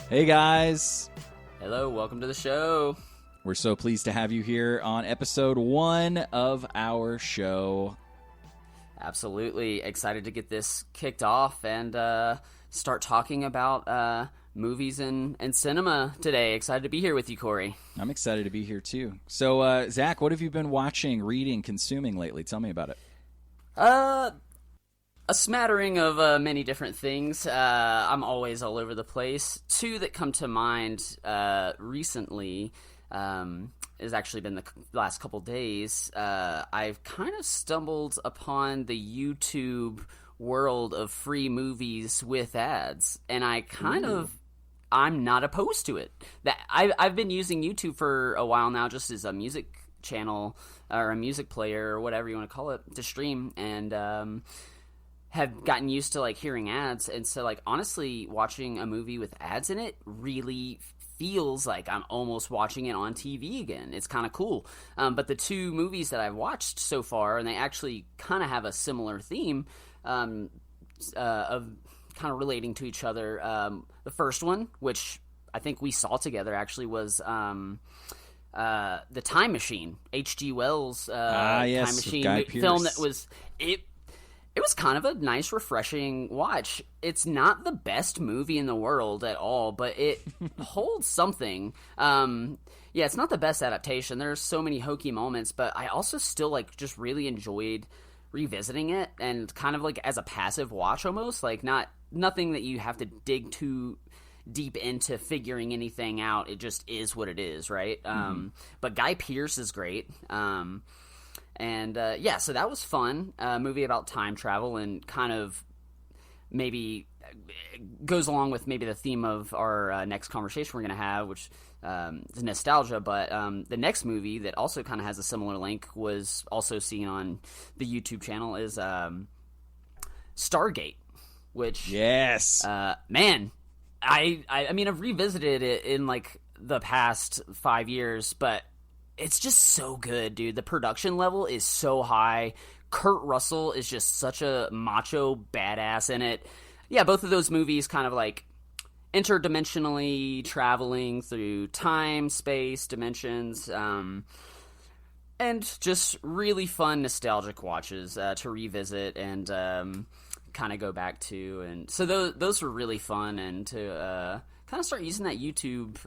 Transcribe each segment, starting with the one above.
Hey guys, Hello, welcome to the show. we're so pleased to have you here on episode 1 of our show. Absolutely excited to get this kicked off and start talking about movies and cinema today. Excited to be here with you, Corey. I'm excited to be here too. So, Zach, what have you been watching, reading, consuming lately? Tell me about it. A smattering of many different things. I'm always all over the place. Two that come to mind recently has actually been the last couple days. I've kind of stumbled upon the YouTube world of free movies with ads, and I'm not opposed to it. I've been using YouTube for a while now, just as a music channel or a music player or whatever you want to call it to stream, and have gotten used to like hearing ads, and so like honestly watching a movie with ads in it really feels like I'm almost watching it on TV again. It's kind of cool. But the two movies that I've watched so far, and they actually kind of have a similar theme of kind of relating to each other. The first one, which I think we saw together actually, was The Time Machine, H.G. Wells' yes, Time Machine Guy Pearce. film that was It was kind of a nice, refreshing watch. It's not the best movie in the world at all, but it holds something. Yeah, it's not the best adaptation. There's so many hokey moments, but I also still like just really enjoyed revisiting it, and kind of like as a passive watch almost. Like nothing that you have to dig too deep into figuring anything out. It just is what it is, right? But Guy Pearce is great. And so that was fun. A movie about time travel, and kind of maybe goes along with maybe the theme of our next conversation we're going to have, which is nostalgia. But the next movie that also kind of has a similar link was also seen on the YouTube channel is Stargate, which Yes. man, I mean I've revisited it in like the past 5 years, but it's just so good, dude. The production level is so high. Kurt Russell is just such a macho badass in it. Yeah, both of those movies kind of like interdimensionally traveling through time, space, dimensions, and just really fun nostalgic watches to revisit and kind of go back to. And so those were really fun, and to kind of start using that YouTube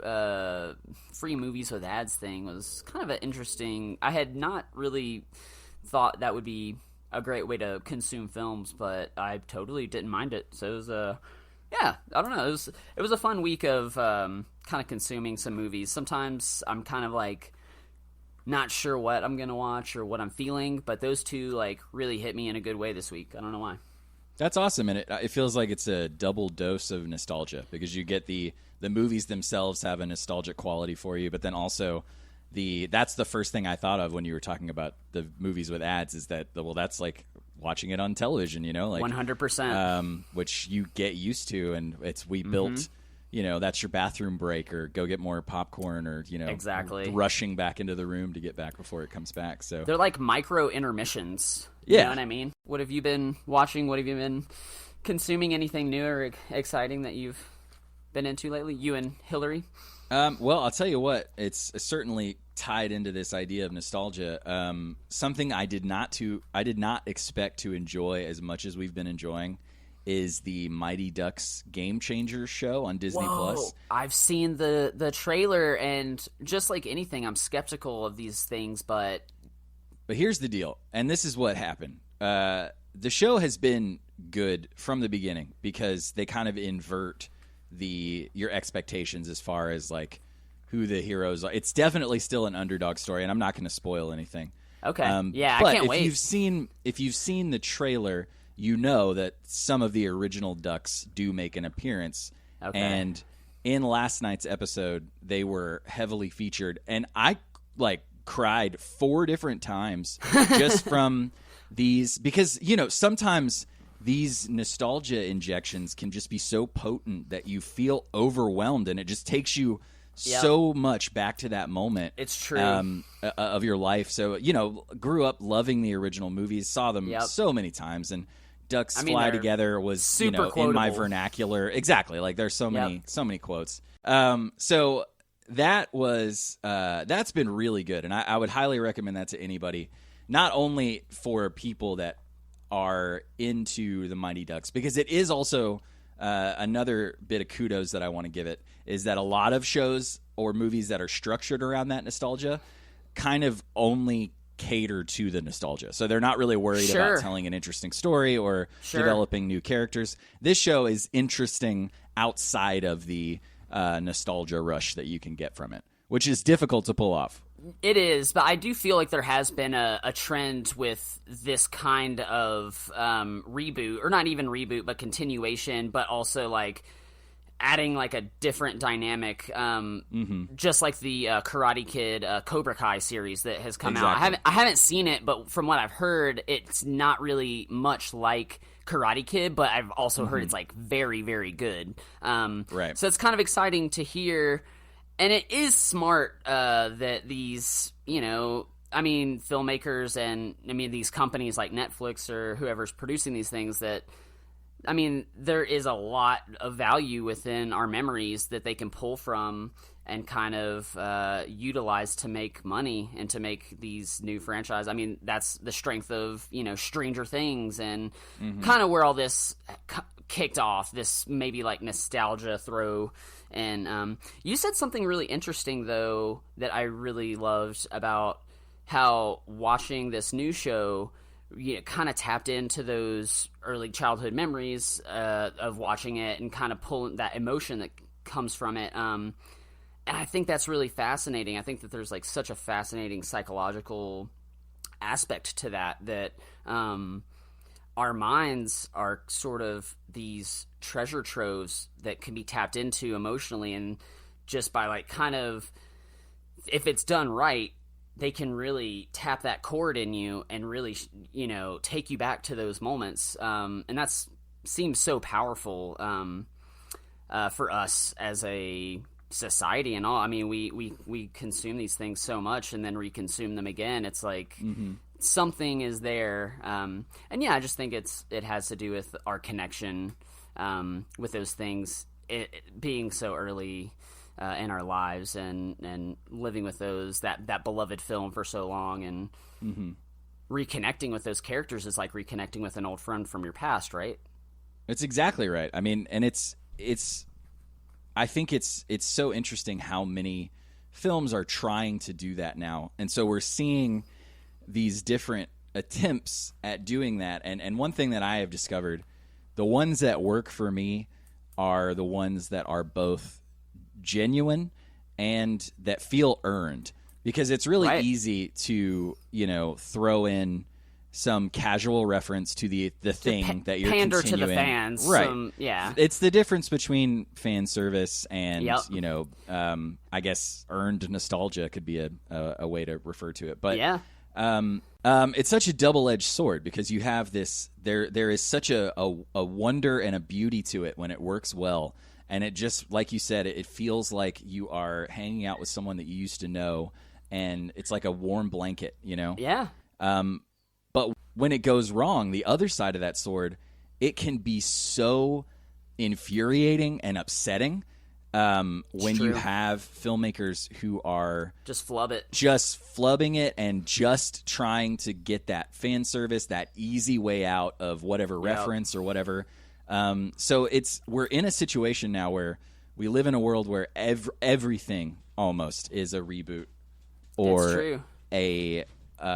free movies with ads thing was kind of an interesting. I had not really thought that would be a great way to consume films, but I totally didn't mind it. So it was I don't know. It was a fun week of kind of consuming some movies. Sometimes I'm kind of like not sure what I'm gonna watch or what I'm feeling, but those two like really hit me in a good way this week. I don't know why. That's awesome, and it feels like it's a double dose of nostalgia, because you get the movies themselves have a nostalgic quality for you, but then also that's the first thing I thought of when you were talking about the movies with ads, is that, well, that's like watching it on television, like 100%, which you get used to, and we built, that's your bathroom break, or go get more popcorn, or exactly rushing back into the room to get back before it comes back. So they're like micro intermissions. Yeah. You know what I mean? What have you been watching? What have you been consuming? Anything new or exciting that you've been into lately? You and Hillary? Well, I'll tell you what. It's certainly tied into this idea of nostalgia. Something I did not expect to enjoy as much as we've been enjoying is the Mighty Ducks Game Changers show on Disney Plus. I've seen the trailer, and just like anything, I'm skeptical of these things, but here's the deal, and this is what happened. The show has been good from the beginning, because they kind of invert your expectations as far as like who the heroes are. It's definitely still an underdog story, and I'm not going to spoil anything. Okay. I can't wait. If you've seen the trailer, you know that some of the original Ducks do make an appearance. Okay. And in last night's episode, they were heavily featured, and I cried 4 different times just from these, because sometimes these nostalgia injections can just be so potent that you feel overwhelmed, and it just takes you so much back to that moment. It's true. Of your life. So, grew up loving the original movies, saw them so many times, and ducks I mean, fly they're together was super in my quotable. vernacular. Exactly. Like there's so many quotes. So that was that's been really good, and I would highly recommend that to anybody. Not only for people that are into the Mighty Ducks, because it is also another bit of kudos that I want to give it is that a lot of shows or movies that are structured around that nostalgia kind of only cater to the nostalgia. So they're not really worried about telling an interesting story or developing new characters. This show is interesting outside of the nostalgia rush that you can get from it, which is difficult to pull off. It is, but I do feel like there has been a trend with this kind of reboot, or not even reboot, but continuation, but also like adding like a different dynamic, just like the Karate Kid Cobra Kai series that has come out. I haven't seen it, but from what I've heard, it's not really much like Karate Kid, but I've also heard it's like very, very good. Right. So it's kind of exciting to hear. And it is smart that these, filmmakers and, these companies like Netflix or whoever's producing these things that, there is a lot of value within our memories that they can pull from and kind of utilize to make money and to make these new franchises. I mean, that's the strength of, Stranger Things and kind of where all this kicked off, this maybe like nostalgia throw. And you said something really interesting, though, that I really loved about how watching this new show kind of tapped into those early childhood memories of watching it and kind of pulling that emotion that comes from it. And I think that's really fascinating. I think that there's like such a fascinating psychological aspect to that our minds are sort of these treasure troves that can be tapped into emotionally, and just by like kind of, if it's done right, they can really tap that chord in you and really, take you back to those moments. And that's seems so powerful for us as a society and all. I mean, we consume these things so much and then reconsume them again. It's like something is there. And yeah, I just think it has to do with our connection with those things, it being so early in our lives and living with those, that beloved film for so long, and reconnecting with those characters is like reconnecting with an old friend from your past, right? It's exactly right. I mean, and I think it's so interesting how many films are trying to do that now. And so we're seeing these different attempts at doing that. And one thing that I have discovered, the ones that work for me are the ones that are both genuine and that feel earned, because it's really easy to, throw in some casual reference to the thing that you're pander continuing. To the fans. Right. Yeah. It's the difference between fan service and, I guess earned nostalgia could be a way to refer to it. But yeah. It's such a double-edged sword, because you have this, there is such a wonder and a beauty to it when it works well. And it just, like you said, it feels like you are hanging out with someone that you used to know, and it's like a warm blanket, Yeah. But when it goes wrong, the other side of that sword, it can be so infuriating and upsetting when you have filmmakers who are just flubbing it and just trying to get that fan service, that easy way out of whatever reference or whatever. So we're in a situation now where we live in a world where everything almost is a reboot or a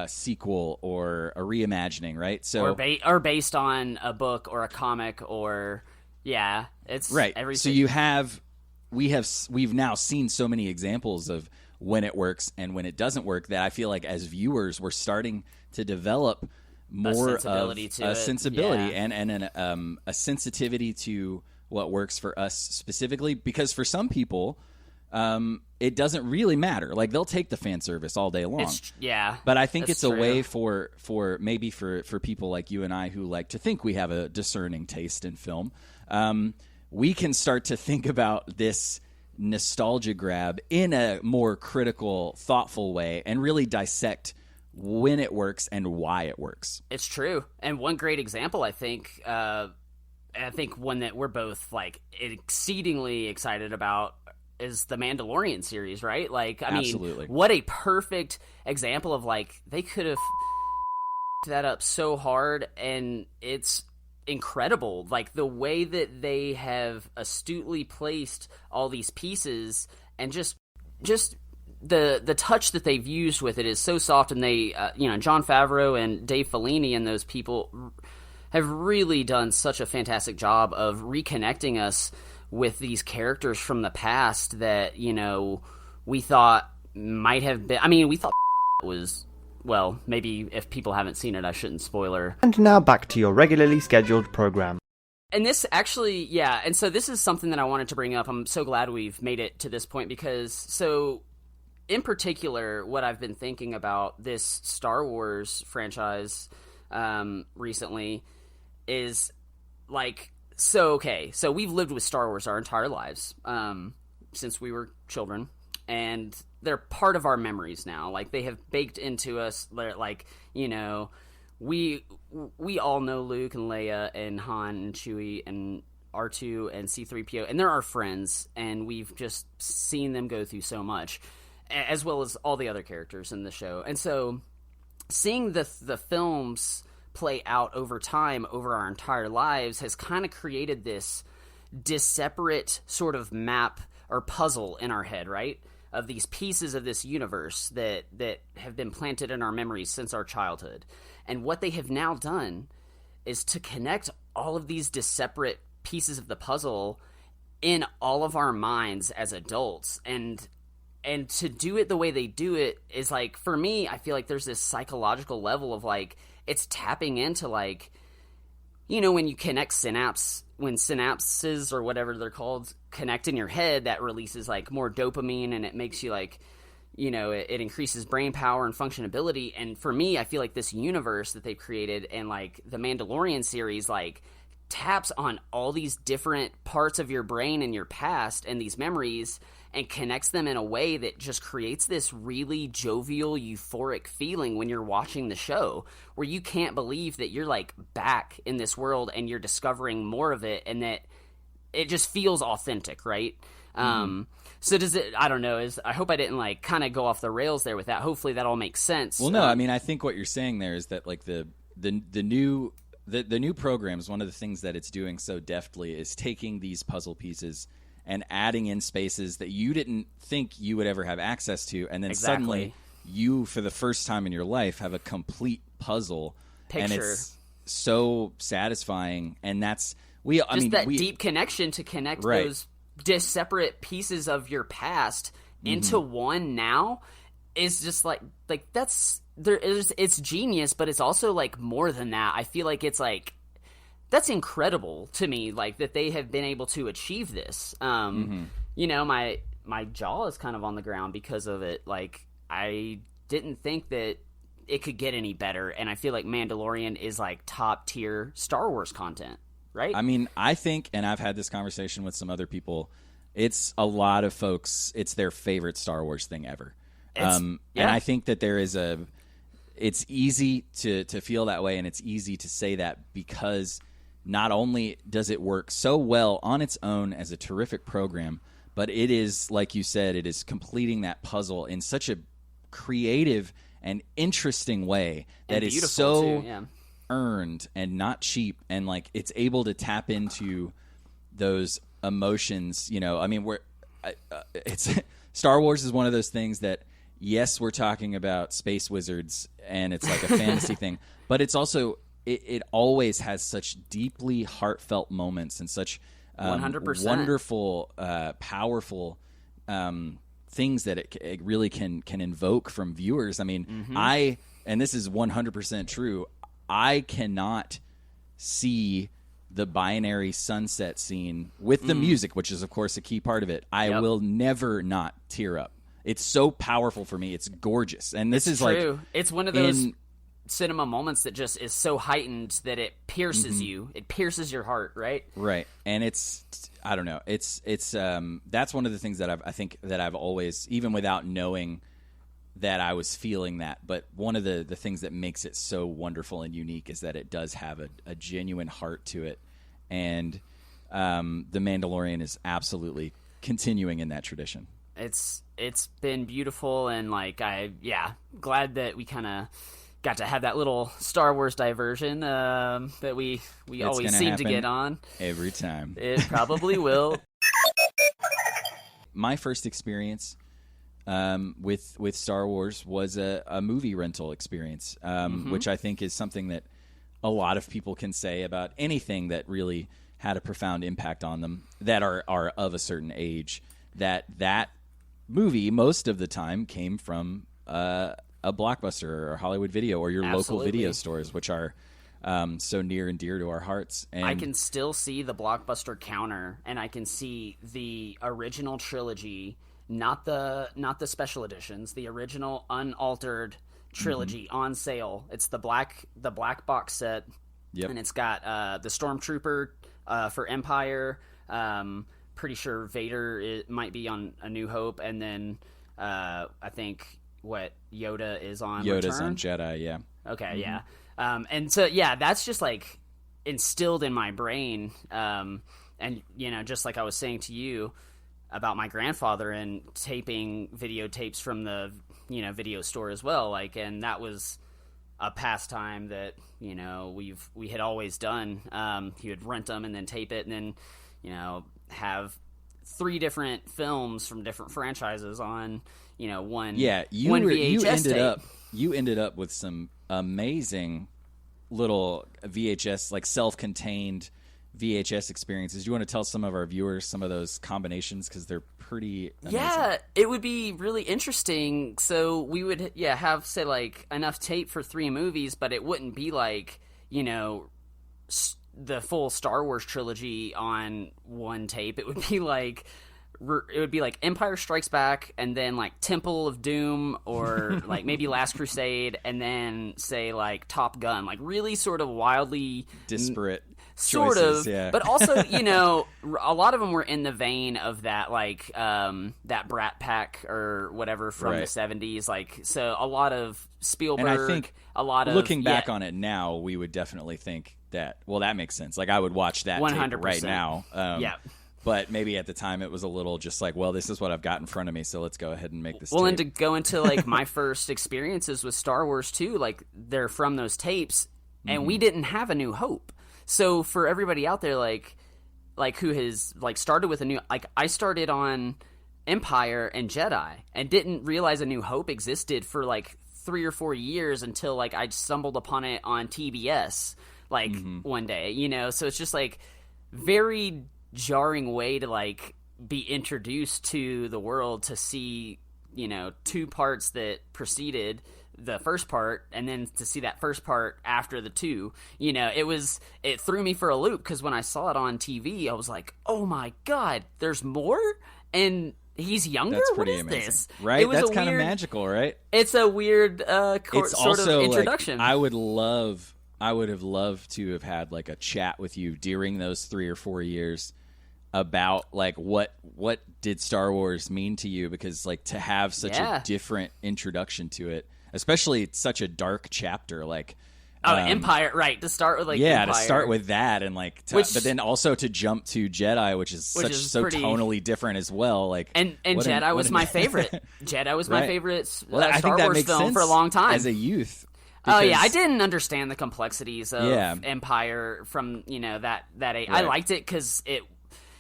sequel or a reimagining, right? So or based on a book or a comic, or it's right. Everything. So we've now seen so many examples of when it works and when it doesn't work that I feel like as viewers we're starting to develop more of a sensibility and a sensitivity to what works for us specifically, because for some people it doesn't really matter. Like, they'll take the fan service all day long. But I think it's a way for maybe for people like you and I who like to think we have a discerning taste in film. We can start to think about this nostalgia grab in a more critical, thoughtful way and really dissect when it works and why it works. It's true. And one great example, I think one that we're both like exceedingly excited about is the Mandalorian series, right? Like, I Absolutely. mean, what a perfect example of like they could have that up so hard, and it's incredible. Like the way that they have astutely placed all these pieces, and just the touch that they've used with it is so soft. And they, Jon Favreau and Dave Filoni and those people have really done such a fantastic job of reconnecting us with these characters from the past that, we thought might have been. I mean, we thought was, well, maybe if people haven't seen it, I shouldn't spoiler. And now back to your regularly scheduled program. And this actually, yeah, and so this is something that I wanted to bring up. I'm so glad we've made it to this point because, so in particular, what I've been thinking about this Star Wars franchise recently is like, so we've lived with Star Wars our entire lives since we were children, and they're part of our memories now. Like, they have baked into us, like, we all know Luke and Leia and Han and Chewie and R2 and C-3PO, and they're our friends, and we've just seen them go through so much, as well as all the other characters in the show. And so seeing the films play out over time, over our entire lives, has kind of created this disseparate sort of map or puzzle in our head, right? Of these pieces of this universe that have been planted in our memories since our childhood. And what they have now done is to connect all of these disseparate pieces of the puzzle in all of our minds as adults. And to do it the way they do it is like, for me, I feel like there's this psychological level of like, it's tapping into like, when you connect when synapses or whatever they're called connect in your head, that releases like more dopamine, and it makes you like, it increases brain power and functionability. And for me, I feel like this universe that they've created and like the Mandalorian series, like taps on all these different parts of your brain and your past and these memories and connects them in a way that just creates this really jovial, euphoric feeling when you're watching the show, where you can't believe that you're like back in this world and you're discovering more of it, and that it just feels authentic, right? So does it, I don't know, I hope I didn't like kind of go off the rails there with that. Hopefully that all makes sense. Well, no, I mean, I think what you're saying there is that like the new programs, one of the things that it's doing so deftly is taking these puzzle pieces and adding in spaces that you didn't think you would ever have access to, and then suddenly you, for the first time in your life, have a complete puzzle picture. And it's so satisfying. And that's deep connection to connect those separate pieces of your past into one now is just like that's it's genius, but it's also like more than that. I feel like it's like, that's incredible to me, like that they have been able to achieve this. My jaw is kind of on the ground because of it. Like, I didn't think that it could get any better, and I feel like Mandalorian is like top tier Star Wars content, right? I mean, I think, and I've had this conversation with some other people, it's a lot of folks, it's their favorite Star Wars thing ever. And I think that it's easy to feel that way, and it's easy to say that because not only does it work so well on its own as a terrific program, but it is, like you said, it is completing that puzzle in such a creative and interesting way that is so earned and not cheap, and like it's able to tap into those emotions. I mean, it's Star Wars is one of those things that, yes, we're talking about space wizards and it's like a fantasy thing, but it's also it always has such deeply heartfelt moments and such 100%. Wonderful, powerful things that it really can invoke from viewers. I mean, and this is 100% true, I cannot see the binary sunset scene with the music, which is, of course, a key part of it. I will never not tear up. It's so powerful for me. It's gorgeous. And this is true. Like... It's one of those cinema moments that just is so heightened that it pierces you. It pierces your heart, right? Right. And it's... I don't know. It's that's one of the things that I think that I've always, even without knowing that I was feeling that. But one of the things that makes it so wonderful and unique is that it does have a genuine heart to it. And The Mandalorian is absolutely continuing in that tradition. It's been beautiful, and glad that we kind of got to have that little Star Wars diversion that we always seem to get on every time. It probably will. My first experience with Star Wars was a movie rental experience, which I think is something that a lot of people can say about anything that really had a profound impact on them that are of a certain age. That movie most of the time came from a Blockbuster or Hollywood Video or your local video stores, which are so near and dear to our hearts. And I can still see the Blockbuster counter, and I can see the original trilogy, not the special editions, the original unaltered trilogy on sale. It's the black box set, and it's got the Stormtrooper for Empire. Pretty sure Vader might be on A New Hope, and then I think Yoda is on Yoda's Return? on Jedi, yeah. Okay, yeah. And so, that's just, like, instilled in my brain. And, just like I was saying to you about my grandfather and taping videotapes from the, video store as well. Like, and that was a pastime that, we had always done. He would rent them and then tape it and then, have 3 different films from different franchises on, one VHS tape. You ended up with some amazing little VHS, like self-contained VHS experiences. Do you want to tell some of our viewers some of those combinations, because they're pretty amazing? Yeah, it would be really interesting. So we would have, say, like, enough tape for 3 movies, but it wouldn't be like, the full Star Wars trilogy on one tape. It would be like Empire Strikes Back, and then like Temple of Doom, or like maybe Last Crusade, and then say like Top Gun, like really sort of wildly disparate sort choices, of, yeah. But also, a lot of them were in the vein of that, like that Brat Pack or whatever from the 70s, like, so a lot of Spielberg, and I think a lot of looking back on it now, we would definitely think that, well, that makes sense. Like, I would watch that 100%. tape right now. Yeah. But maybe at the time it was a little just like, well, this is what I've got in front of me, so let's go ahead and make this tape. And to go into like my first experiences with Star Wars too, like they're from those tapes, and we didn't have A New Hope. So for everybody out there, like who has like started with I started on Empire and Jedi and didn't realize A New Hope existed for like 3 or 4 years until like I stumbled upon it on TBS one day, so it's just like very jarring way to like be introduced to the world, to see 2 parts that preceded the first part, and then to see that first part after the 2, it threw me for a loop, because when I saw it on TV I was like, oh my god, there's more, and he's younger. That's pretty what is amazing, this? right? That's kind of magical, right? It's a weird sort of introduction. Like, I would have loved to have had like a chat with you during those 3 or 4 years about like what did Star Wars mean to you, because like to have such a different introduction to it, especially such a dark chapter like Empire, right, to start with Empire. To start with that, and like but then also to jump to Jedi, which is so tonally different as well, like, and Jedi was my favorite. Jedi was my favorite Star Wars film for a long time as a youth. Oh yeah, I didn't understand the complexities of Empire from that age. Right. I liked it because it,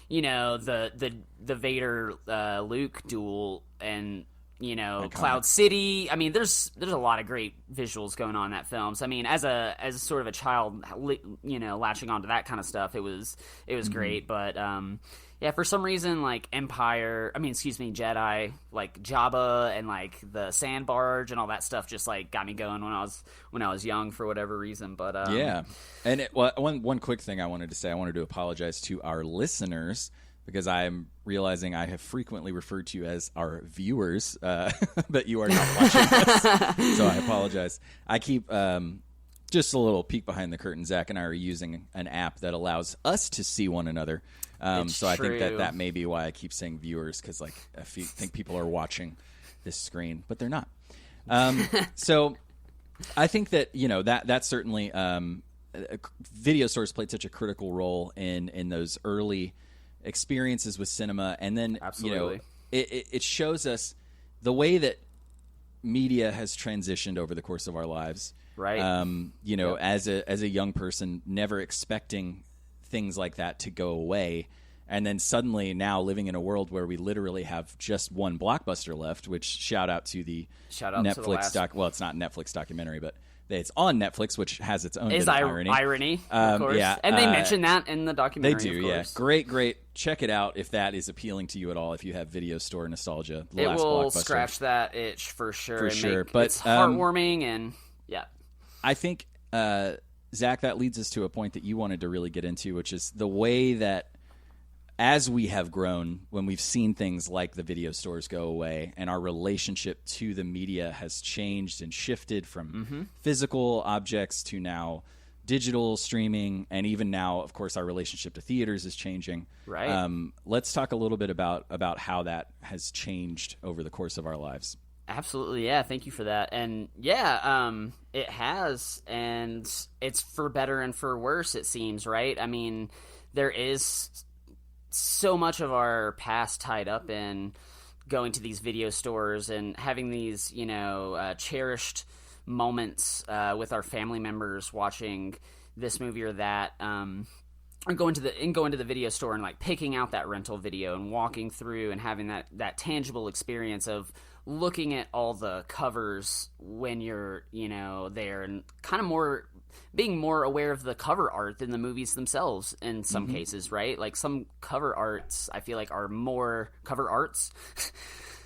the Vader Luke duel, and Cloud City. I mean, there's a lot of great visuals going on in that film. So I mean, as sort of a child, latching onto that kind of stuff, it was great. But for some reason, like Jedi, like Jabba and like the sand barge and all that stuff just like got me going when I was young for whatever reason. But and one quick thing I wanted to say, I wanted to apologize to our listeners, because I am realizing I have frequently referred to you as our viewers, but you are not watching us, so I apologize. I keep just a little peek behind the curtain. Zach and I are using an app that allows us to see one another. So I think that may be why I keep saying viewers, because like I think people are watching this screen, but they're not. So I think that, that's certainly video stores played such a critical role in those early experiences with cinema. And then, Absolutely. It shows us the way that media has transitioned over the course of our lives. Right. Yep. as a young person, never expecting things like that to go away. And then suddenly now living in a world where we literally have just one blockbuster left, which shout out to the Netflix well, it's not a Netflix documentary, but it's on Netflix, which has its own bit of irony. Of course. Yeah, and they mention that in the documentary. They do, yeah. Great. Check it out if that is appealing to you at all, if you have video store nostalgia. It will scratch that itch for sure. But it's heartwarming and, yeah. I think, Zach, that leads us to a point that you wanted to really get into, which is the way that as we have grown, when we've seen things like the video stores go away and our relationship to the media has changed and shifted from physical objects to now digital streaming, and even now, of course, our relationship to theaters is changing. Right. Let's talk a little bit about how that has changed over the course of our lives. Absolutely, yeah. Thank you for that. And yeah, it has, and it's for better and for worse, it seems, right? I mean, there is so much of our past tied up in going to these video stores and having these, cherished moments with our family members watching this movie or that, or going to the video store and like picking out that rental video and walking through and having that tangible experience of looking at all the covers when you're, there, and kind of being more aware of the cover art than the movies themselves in some cases, right? Like some cover arts, I feel like are more cover arts.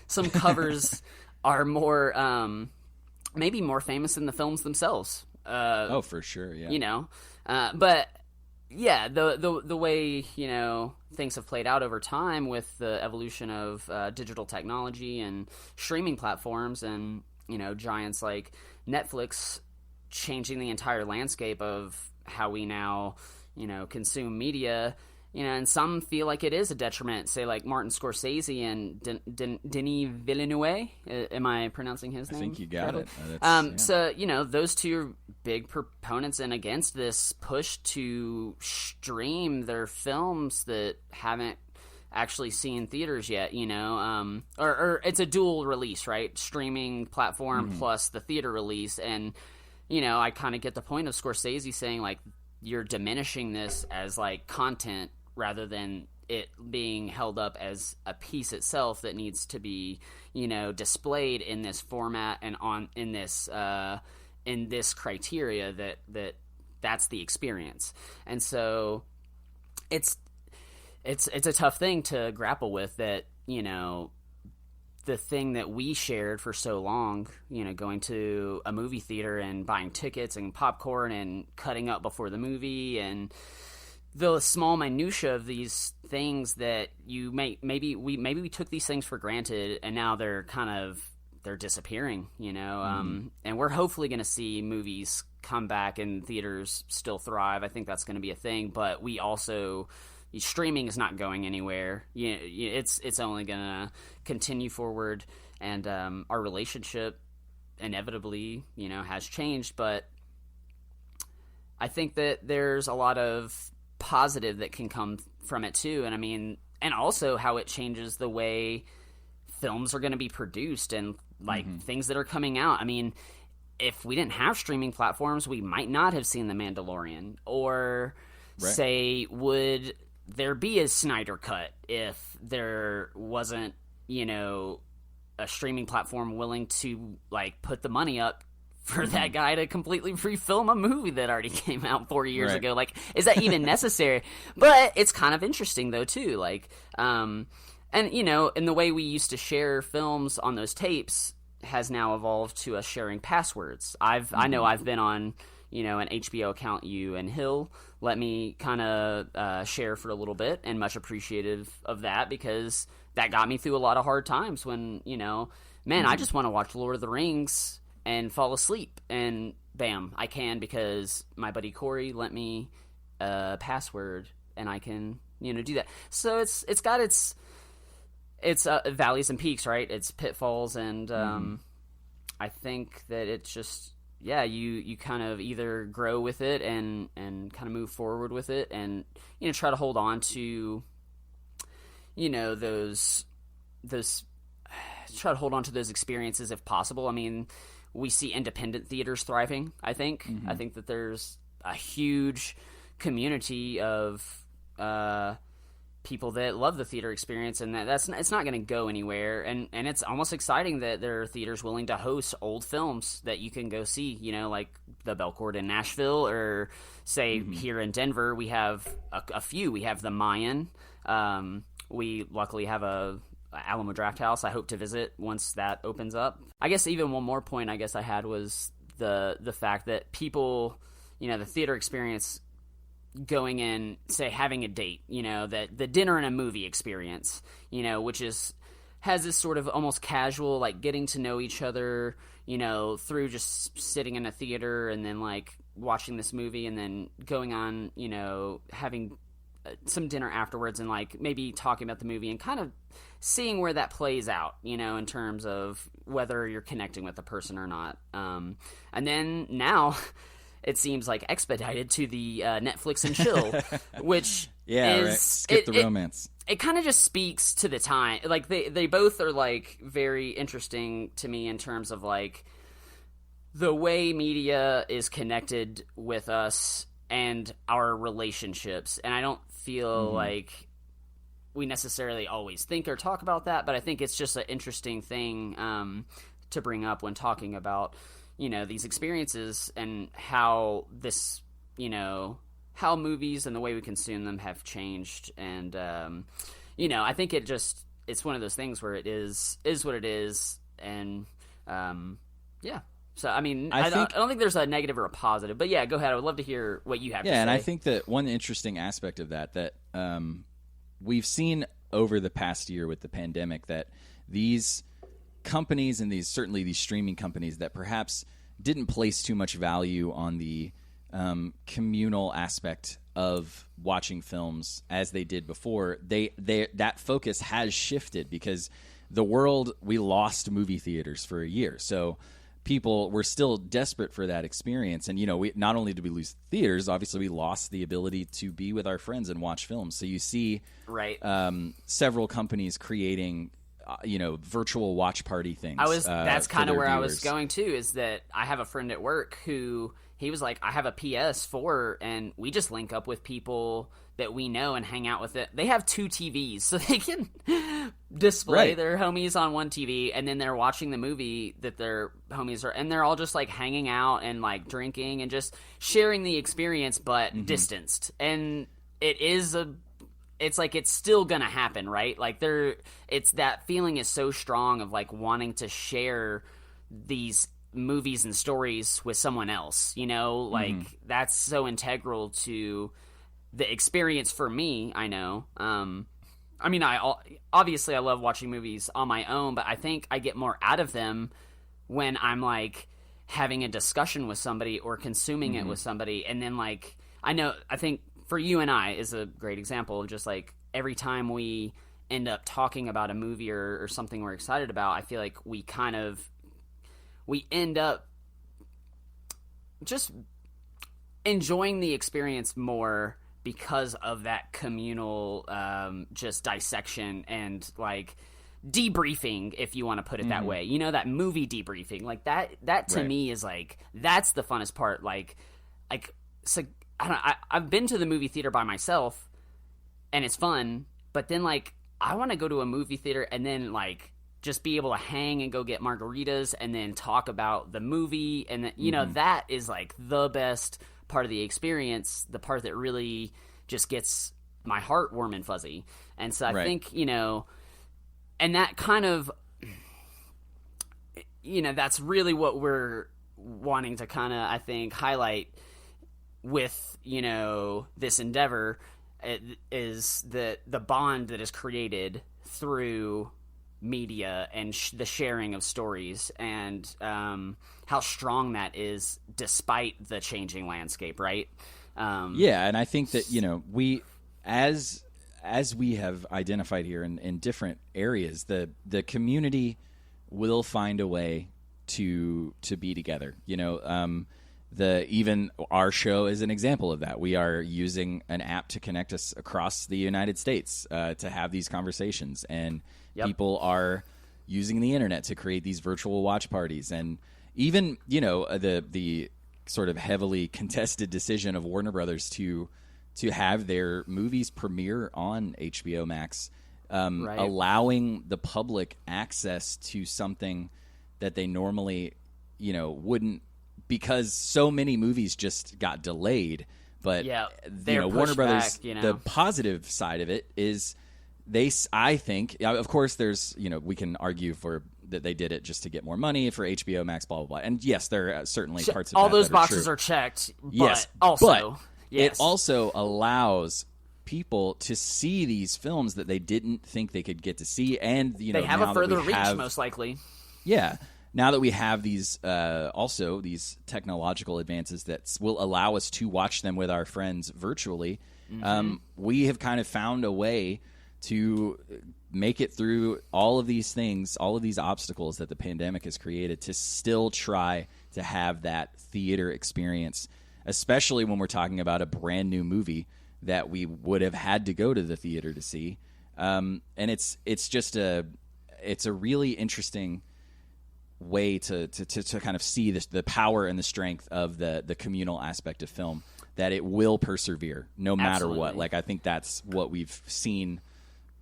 Some covers are more, maybe more famous than the films themselves. For sure, yeah. But yeah, the way, things have played out over time with the evolution of digital technology and streaming platforms and, giants like Netflix changing the entire landscape of how we now, consume media, and some feel like it is a detriment, say like Martin Scorsese and Denis Villeneuve. Am I pronouncing his name? I think you got it. So, those two are big proponents and against this push to stream their films that haven't actually seen theaters yet, or it's a dual release, right? Streaming platform plus the theater release. And, I kind of get the point of Scorsese saying, like, you're diminishing this as, like, content rather than it being held up as a piece itself that needs to be, displayed in this format and in this criteria that's the experience. And so it's a tough thing to grapple with, that, the thing that we shared for so long, going to a movie theater and buying tickets and popcorn and cutting up before the movie, and the small minutia of these things that you maybe we took these things for granted, and now they're disappearing, and we're hopefully going to see movies come back and theaters still thrive. I think that's going to be a thing, but we also, streaming is not going anywhere. It's only going to continue forward, and our relationship inevitably, has changed. But I think that there's a lot of positive that can come from it too, and I mean, and also how it changes the way films are going to be produced and like things that are coming out. I mean, if we didn't have streaming platforms, we might not have seen The Mandalorian, or say, would there be a Snyder Cut if there wasn't, a streaming platform willing to like put the money up for that guy to completely refilm a movie that already came out 4 years ago? Like, is that even necessary? But it's kind of interesting though too, like, and in the way we used to share films on those tapes has now evolved to us sharing passwords. I know I've been on, an HBO account, you and Hill let me kind of share for a little bit, and much appreciative of that, because that got me through a lot of hard times when, I just want to watch Lord of the Rings and fall asleep, and bam, I can, because my buddy Corey lent me a password, and I can, do that. So it's got its valleys and peaks, right? It's pitfalls and I think that it's just, yeah, you kind of either grow with it and kind of move forward with it, and try to hold on to those try to hold on to those experiences if possible. I mean, we see independent theaters thriving. I think that there's a huge community of people that love the theater experience, and it's not going to go anywhere. And it's almost exciting that there are theaters willing to host old films that you can go see, like the Belcourt in Nashville, or say here in Denver, we have a few. We have the Mayan. We luckily have a Alamo Draft House I hope to visit once that opens up. I guess even one more point I guess I had was the fact that people, the theater experience, going in, say, having a date, that the dinner and a movie experience, which has this sort of almost casual, like, getting to know each other, through just sitting in a theater and then, like, watching this movie and then going on, having some dinner afterwards and, like, maybe talking about the movie and kind of seeing where that plays out, in terms of whether you're connecting with the person or not. And then now it seems like expedited to the Netflix and chill, which is right. Skip the romance. It kind of just speaks to the time. Like they both are like very interesting to me in terms of like the way media is connected with us and our relationships. And I don't feel like we necessarily always think or talk about that, but I think it's just an interesting thing to bring up when talking about these experiences and how this, how movies and the way we consume them have changed. And, I think it's one of those things where it is what it is. And, yeah. So, I mean, I don't think there's a negative or a positive, but yeah, go ahead. I would love to hear what you have to say. Yeah, and I think that one interesting aspect of that we've seen over the past year with the pandemic, that these companies and certainly these streaming companies that perhaps didn't place too much value on the communal aspect of watching films as they did before, that focus has shifted because we lost movie theaters for a year. So people were still desperate for that experience. And, we not only did we lose theaters, obviously we lost the ability to be with our friends and watch films. So you see several companies creating virtual watch party things. That's kind of where viewers. I was going to, is that I have a friend at work who, he was like, I have a PS4 and we just link up with people that we know and hang out with it. They have 2 TVs, so they can display their homies on one TV, and then they're watching the movie that their homies are, and they're all just like hanging out and like drinking and just sharing the experience, but distanced. And it's like it's still gonna happen, right? Like it's that feeling is so strong of like wanting to share these movies and stories with someone else, like that's so integral to the experience for me. I know. I mean, obviously I love watching movies on my own, but I think I get more out of them when I'm like having a discussion with somebody or consuming it with somebody, and then like I think for you and I is a great example of just like every time we end up talking about a movie or something we're excited about, I feel like we end up just enjoying the experience more because of that communal just dissection and like debriefing, if you want to put it that way. That movie debriefing, like that to me is like, that's the funnest part. Like so I've been to the movie theater by myself and it's fun, but then like I want to go to a movie theater and then like just be able to hang and go get margaritas and then talk about the movie, and then, that is like the best part of the experience, the part that really just gets my heart warm and fuzzy. And so I think, and that kind of, that's really what we're wanting to kind of, I think, highlight with, this endeavor, is the bond that is created through media and the sharing of stories, and how strong that is despite the changing landscape, right? And I think that we as we have identified here in different areas, the community will find a way to be together. Even our show is an example of that. We are using an app to connect us across the United States to have these conversations, and people are using the internet to create these virtual watch parties. And even the sort of heavily contested decision of Warner Brothers to have their movies premiere on HBO Max, allowing the public access to something that they normally wouldn't, because so many movies just got delayed. But Warner Brothers, the positive side of it is I think, of course, there's we can argue for that they did it just to get more money for HBO Max, blah blah blah. And yes, there are certainly parts of all that those that are boxes true. are checked. But Yes, also, it also allows people to see these films that they didn't think they could get to see, and they have a further reach, most likely. Yeah. Now that we have these these technological advances that will allow us to watch them with our friends virtually, we have kind of found a way to make it through all of these things, all of these obstacles that the pandemic has created, to still try to have that theater experience, especially when we're talking about a brand new movie that we would have had to go to the theater to see. And it's a really interesting way to kind of see the power and the strength of the communal aspect of film, that it will persevere no matter what. Like, I think that's what we've seen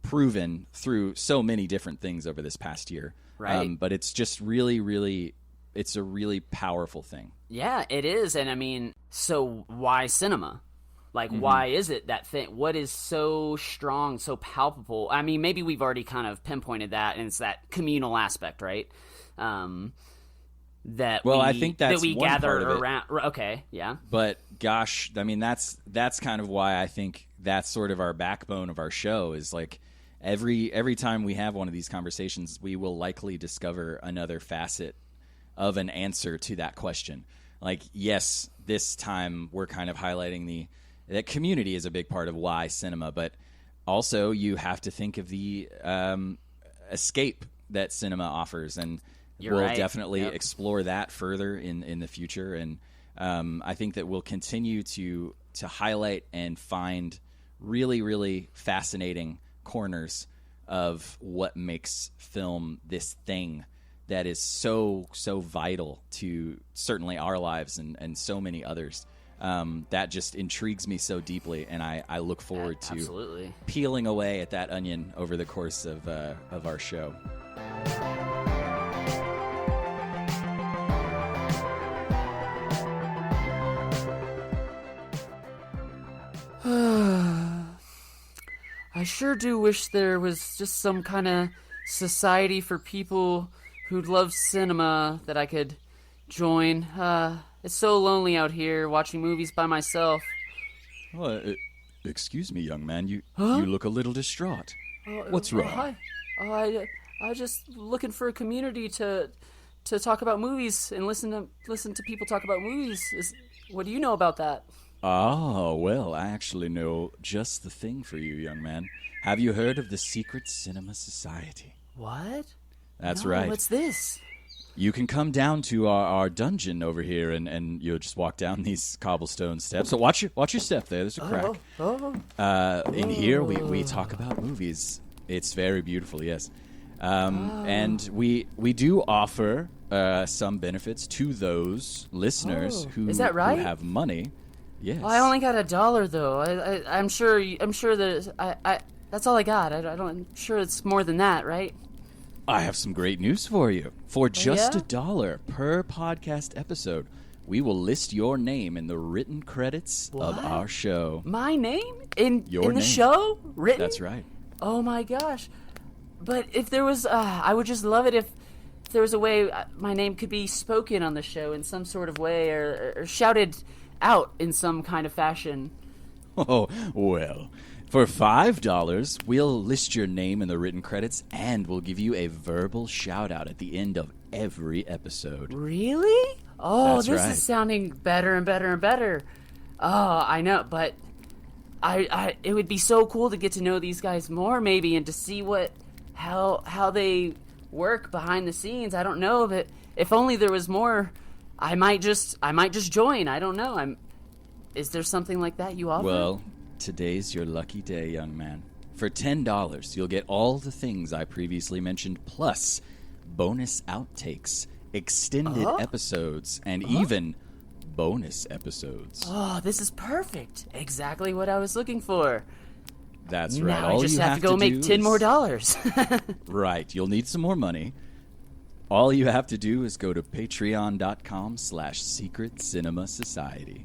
proven through so many different things over this past year. Right. But it's just really, it's a really powerful thing. Yeah, it is. And I mean, so why cinema? Like, why is it that thing? What is so strong, so palpable? I mean, maybe we've already kind of pinpointed that, and it's that communal aspect, right? I think that's one gather part of it. around. Okay, yeah. But gosh, I mean, that's kind of why I think that's sort of our backbone of our show, is like every time we have one of these conversations, we will likely discover another facet of an answer to that question. Like, yes, this time we're kind of highlighting that community is a big part of why cinema, but also you have to think of the escape that cinema offers, and we'll definitely explore that further in the future. And I think that we'll continue to highlight and find really, really fascinating corners of what makes film this thing that is so vital to certainly our lives and so many others. That just intrigues me so deeply, and I look forward to peeling away at that onion over the course of our show. I sure do wish there was just some kind of society for people who love cinema that I could join. It's so lonely out here watching movies by myself. Excuse me, young man. You look a little distraught. What's wrong? Hi. I just looking for a community to talk about movies and listen to people talk about movies. What do you know about that? Ah, well, I actually know just the thing for you, young man. Have you heard of the Secret Cinema Society? What? That's No, right. What's this? You can come down to our dungeon over here, and you'll just walk down these cobblestone steps. So watch your step there. There's a crack. In here, we talk about movies. It's very beautiful, yes. And we do offer some benefits to those listeners who, Is that right? who have money. Yes. Well, I only got $1 though. I'm sure that that's all I got. I'm sure it's more than that, right? I have some great news for you. For just $1 per podcast episode, we will list your name in the written credits of our show. My name in Your the name. show written? That's right. Oh my gosh! But if there was, I would just love it if there was a way my name could be spoken on the show in some sort of way, or shouted out in some kind of fashion. Oh, well, for $5, we'll list your name in the written credits, and we'll give you a verbal shout-out at the end of every episode. Really? Oh, That's this right. is sounding better and better and better. Oh, I know, but it would be so cool to get to know these guys more, maybe, and to see how they work behind the scenes. I don't know, but If only there was more. I might just join. I don't know. Is there something like that you offer? Well, today's your lucky day, young man. For $10, you'll get all the things I previously mentioned, plus bonus outtakes, extended episodes, and even bonus episodes. Oh, this is perfect. Exactly what I was looking for. That's right. Now All I just you have to go make $10 more. Right. You'll need some more money. All you have to do is go to patreon.com/Secret Cinema Society.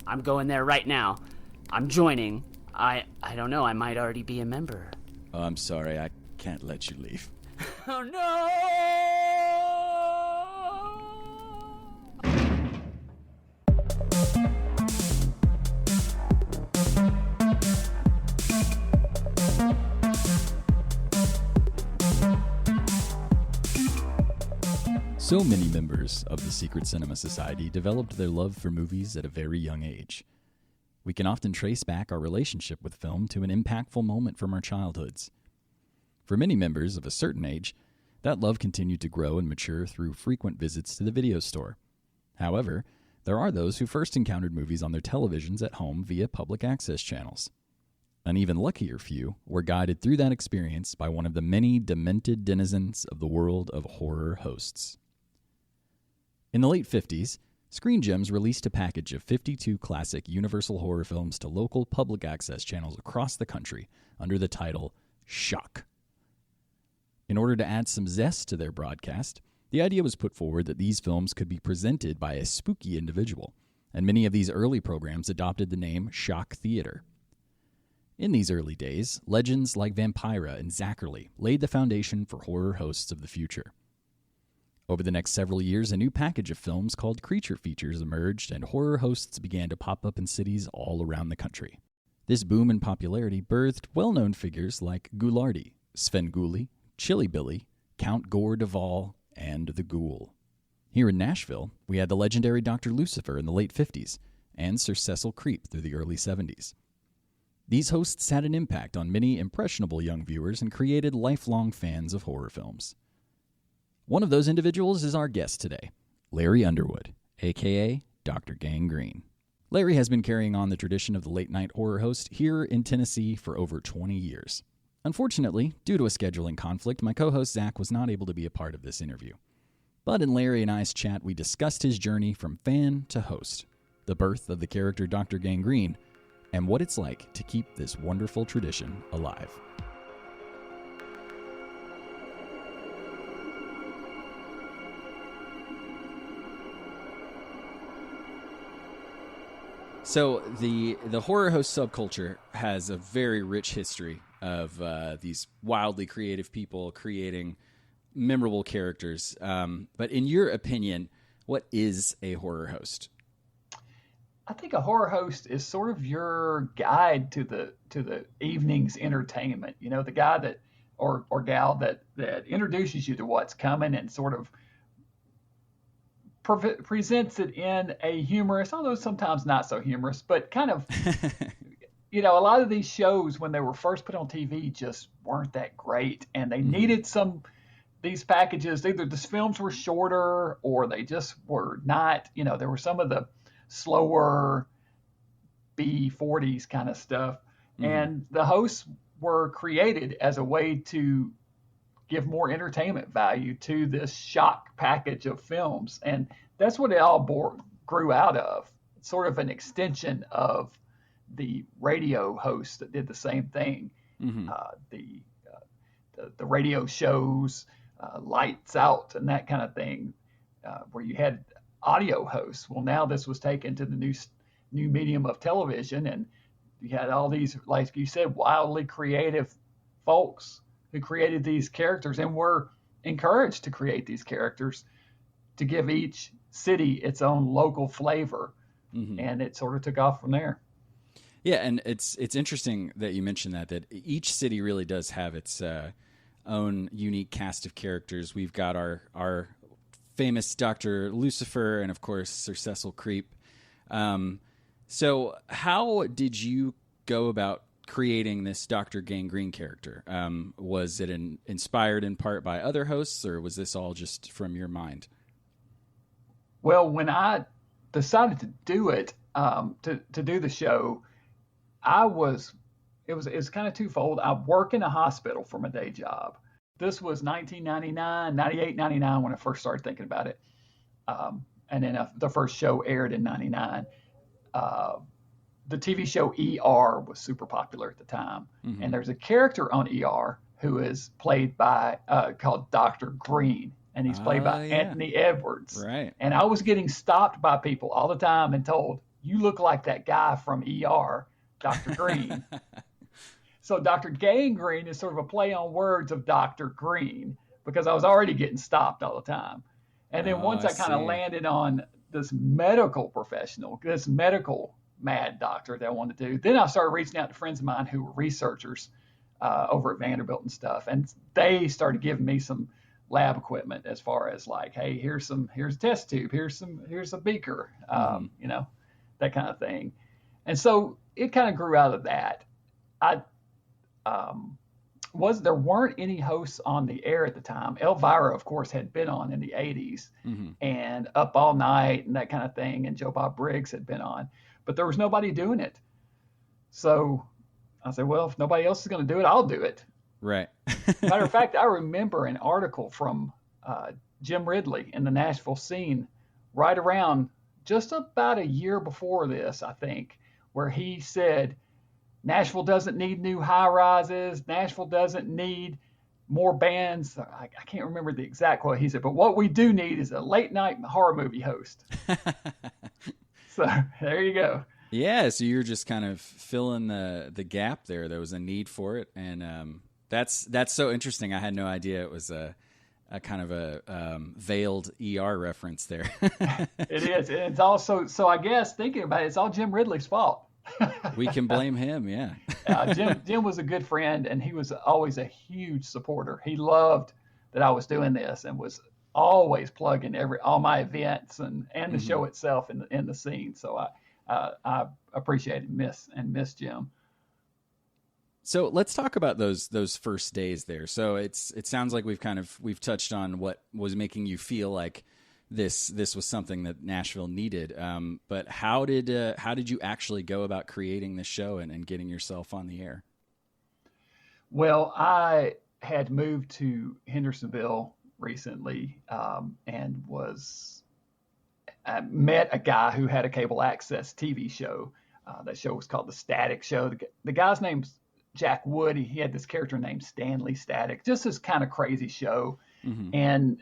I'm going there right now. I'm joining. I don't know. I might already be a member. Oh, I'm sorry. I can't let you leave. Oh, no! So many members of the Secret Cinema Society developed their love for movies at a very young age. We can often trace back our relationship with film to an impactful moment from our childhoods. For many members of a certain age, that love continued to grow and mature through frequent visits to the video store. However, there are those who first encountered movies on their televisions at home via public access channels. An even luckier few were guided through that experience by one of the many demented denizens of the world of horror hosts. In the late 50s, Screen Gems released a package of 52 classic Universal horror films to local public access channels across the country under the title Shock. In order to add some zest to their broadcast, the idea was put forward that these films could be presented by a spooky individual, and many of these early programs adopted the name Shock Theater. In these early days, legends like Vampira and Zachary laid the foundation for horror hosts of the future. Over the next several years, a new package of films called Creature Features emerged, and horror hosts began to pop up in cities all around the country. This boom in popularity birthed well-known figures like Ghoulardi, Svengoolie, Chilly Billy, Count Gore Duvall, and the Ghoul. Here in Nashville, we had the legendary Dr. Lucifer in the late 50s, and Sir Cecil Creep through the early 70s. These hosts had an impact on many impressionable young viewers and created lifelong fans of horror films. One of those individuals is our guest today, Larry Underwood, a.k.a. Dr. Gangrene. Larry has been carrying on the tradition of the late-night horror host here in Tennessee for over 20 years. Unfortunately, due to a scheduling conflict, my co-host Zach was not able to be a part of this interview. But in Larry and I's chat, we discussed his journey from fan to host, the birth of the character Dr. Gangrene, and what it's like to keep this wonderful tradition alive. So the horror host subculture has a very rich history of these wildly creative people creating memorable characters. But in your opinion, what is a horror host? I think a horror host is sort of your guide to the evening's entertainment. You know, the guy that or gal that introduces you to what's coming and sort of presents it in a humorous, although sometimes not so humorous, but kind of, you know, a lot of these shows when they were first put on TV just weren't that great, and they needed these packages. Either the films were shorter or they just were not, you know, there were some of the slower B40s kind of stuff. And the hosts were created as a way to give more entertainment value to this shock package of films. And that's what it all grew out of. It's sort of an extension of the radio hosts that did the same thing. The radio shows, Lights Out and that kind of thing, where you had audio hosts. Well, now this was taken to the new medium of television, and you had all these, like you said, wildly creative folks who created these characters and were encouraged to create these characters to give each city its own local flavor. And it sort of took off from there. Yeah, and it's interesting that you mentioned that each city really does have its own unique cast of characters. We've got our famous Dr. Lucifer and, of course, Sir Cecil Creep. So how did you go about creating this Dr. Gangrene character? Was it inspired in part by other hosts, or was this all just from your mind? Well, when I decided to do it, to do the show, it was kind of twofold. I work in a hospital for my day job. This was 1999, 98, 99 when I first started thinking about it. And then the first show aired in 99. The TV show ER was super popular at the time. Mm-hmm. And there's a character on ER who is played by, called Dr. Green. And he's played by Anthony Edwards. Right. And I was getting stopped by people all the time and told, you look like that guy from ER, Dr. Green. So Dr. Gangrene is sort of a play on words of Dr. Green, because I was already getting stopped all the time. And then once I kind of landed on this medical professional, this medical mad doctor that I wanted to do, then I started reaching out to friends of mine who were researchers over at Vanderbilt and stuff. And they started giving me some lab equipment as far as like, hey, here's a test tube, here's a beaker, you know, that kind of thing. And so it kind of grew out of that. There weren't any hosts on the air at the time. Elvira, of course, had been on in the 80s, mm-hmm. and Up All Night and that kind of thing, and Joe Bob Briggs had been on, but there was nobody doing it. So I said, well, if nobody else is going to do it, I'll do it. Right. Matter of fact, I remember an article from Jim Ridley in the Nashville scene right around just about a year before this, I think, where he said, Nashville doesn't need new high rises. Nashville doesn't need more bands. I can't remember the exact quote he said, but what we do need is a late night horror movie host. So there you go. Yeah. So you're just kind of filling the gap there. There was a need for it. And that's so interesting. I had no idea it was a kind of a veiled ER reference there. It is. And it's also, so I guess thinking about it, it's all Jim Ridley's fault. We can blame him, yeah. Jim was a good friend, and he was always a huge supporter. He loved that I was doing this and was always plugging all my events and the mm-hmm. show itself in the scene. So I appreciate and miss Jim. So let's talk about those first days there. So it sounds like we've touched on what was making you feel like this was something that Nashville needed. But how did you actually go about creating this show and getting yourself on the air? Well, I had moved to Hendersonville recently, and I met a guy who had a cable access TV show. That show was called The Static Show. The guy's name's Jack Wood. He had this character named Stanley Static, just this kind of crazy show. Mm-hmm. And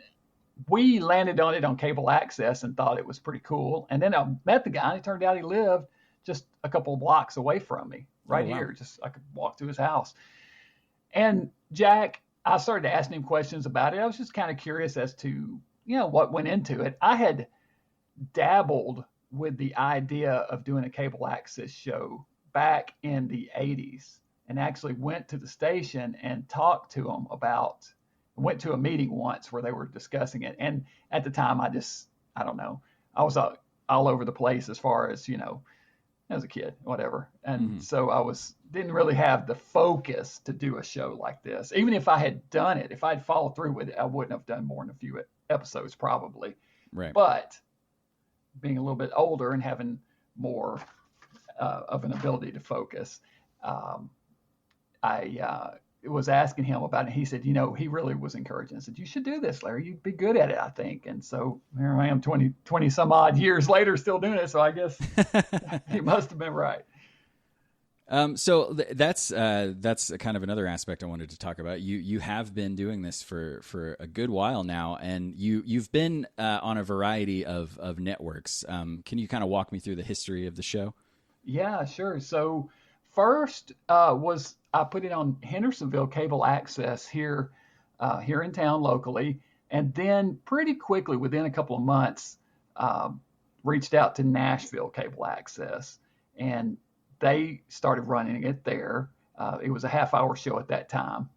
we landed on it on cable access and thought it was pretty cool. And then I met the guy, and it turned out he lived just a couple of blocks away from me, right here. Just I could walk to his house. And Jack, I started asking him questions about it. I was just kind of curious as to, what went into it. I had dabbled with the idea of doing a cable access show back in the 80s, and actually went to the station and talked to them went to a meeting once where they were discussing it. And at the time, I don't know, I was all over the place as far as, as a kid, whatever. And mm-hmm. so didn't really have the focus to do a show like this. Even if I had done it, if I'd followed through with it, I wouldn't have done more than a few episodes probably. Right. But being a little bit older and having more of an ability to focus, I was asking him about it. He said, he really was encouraging. I said, you should do this, Larry. You'd be good at it, I think. And so here I am 20 some odd years later still doing it. So I guess he must have been right. So that's kind of another aspect I wanted to talk about. You have been doing this for a good while now, and you've been on a variety of networks. Can you kind of walk me through the history of the show? Yeah, sure. So first I put it on Hendersonville cable access here in town locally, and then pretty quickly, within a couple of months, reached out to Nashville cable access, and they started running it there. It was a half-hour show at that time,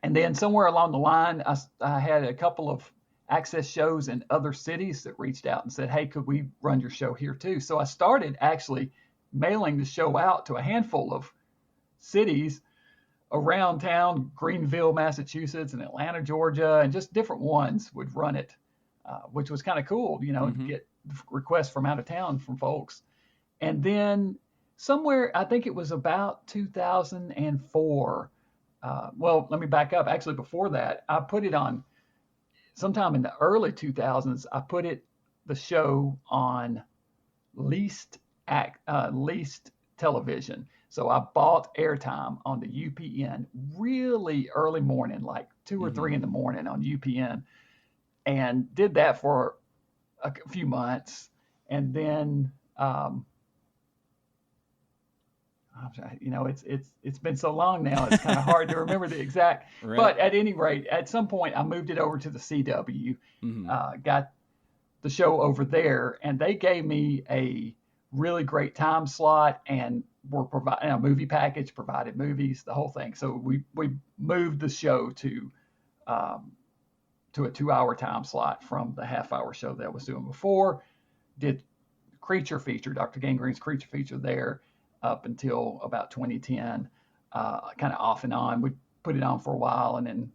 and then somewhere along the line, I had a couple of access shows in other cities that reached out and said, "Hey, could we run your show here too?" So I started actually mailing the show out to a handful of cities around town, Greenville, Massachusetts, and Atlanta, Georgia, and just different ones would run it, which was kind of cool, to get requests from out of town from folks. And then somewhere, I think it was about 2004. Well, let me back up. Actually, before that, I put it on sometime in the early 2000s. I put the show on leased television. So I bought airtime on the UPN really early morning, like 2 or 3 in the morning on UPN, and did that for a few months. And then, it's been so long now, it's kind of hard to remember the exact, right. But at any rate, at some point I moved it over to the CW, got the show over there, and they gave me a really great time slot and were providing a movie package, provided movies, the whole thing. So we moved the show to a 2-hour time slot from the half-hour show that I was doing before. Did Creature Feature, Dr. Gangrene's Creature Feature there up until about 2010, kind of off and on. We'd put it on for a while and then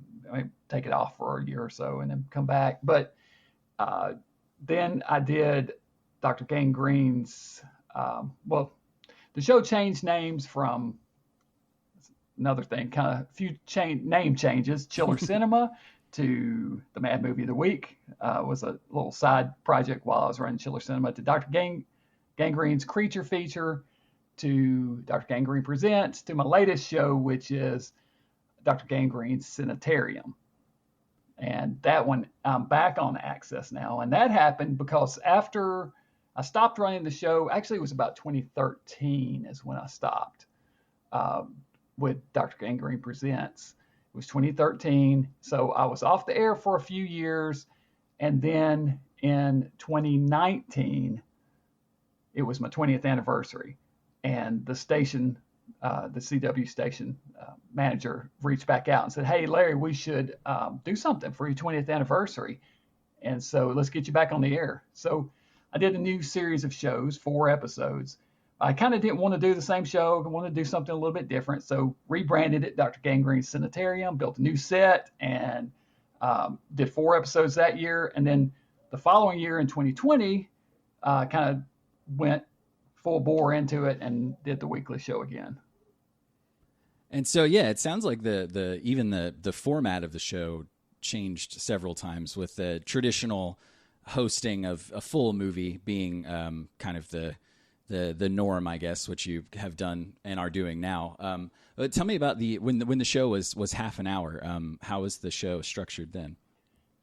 take it off for a year or so and then come back. But then I did Dr. Gangrene's, the show changed names from another thing, kind of a few name changes. Chiller Cinema to the Mad Movie of the Week was a little side project while I was running Chiller Cinema, to Dr. Gangrene's Creature Feature, to Dr. Gangrene Presents, to my latest show, which is Dr. Gangrene's Sanitarium. And that one, I'm back on Access now. And that happened because after I stopped running the show, actually it was about 2013 is when I stopped with Dr. Gangrene Presents. It was 2013. So I was off the air for a few years. And then in 2019, it was my 20th anniversary. And the station, the CW station manager reached back out and said, "Hey, Larry, we should do something for your 20th anniversary. And so let's get you back on the air." So I did a new series of shows, 4 episodes. I kind of didn't want to do the same show. I wanted to do something a little bit different. So rebranded it Dr. Gangrene's Sanitarium, built a new set, and did 4 episodes that year. And then the following year in 2020, kind of went full bore into it and did the weekly show again. And so, yeah, it sounds like even the format of the show changed several times, with the traditional hosting of a full movie being kind of the norm, I guess, which you have done and are doing now. But tell me about when the show was half an hour. How was the show structured then?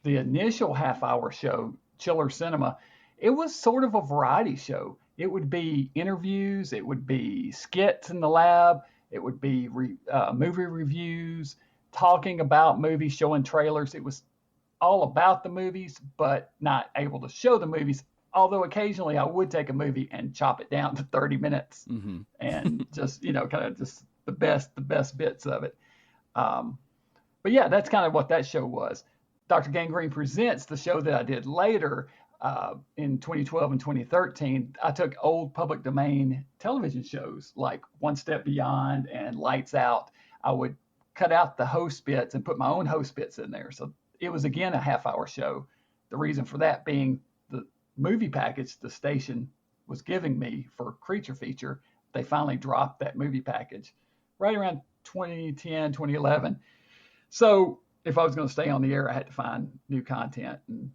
The initial half-hour show, Chiller Cinema, it was sort of a variety show. It would be interviews, it would be skits in the lab, it would be movie reviews, talking about movies, showing trailers. It was all about the movies, but not able to show the movies. Although occasionally I would take a movie and chop it down to 30 minutes and just, kind of just the best bits of it. But yeah, that's kind of what that show was. Dr. Gangrene Presents, the show that I did later, in 2012 and 2013, I took old public domain television shows like One Step Beyond and Lights Out. I would cut out the host bits and put my own host bits in there. So it was, again, a half-hour show. The reason for that being the movie package the station was giving me for Creature Feature. They finally dropped that movie package right around 2010, 2011. So if I was going to stay on the air, I had to find new content. And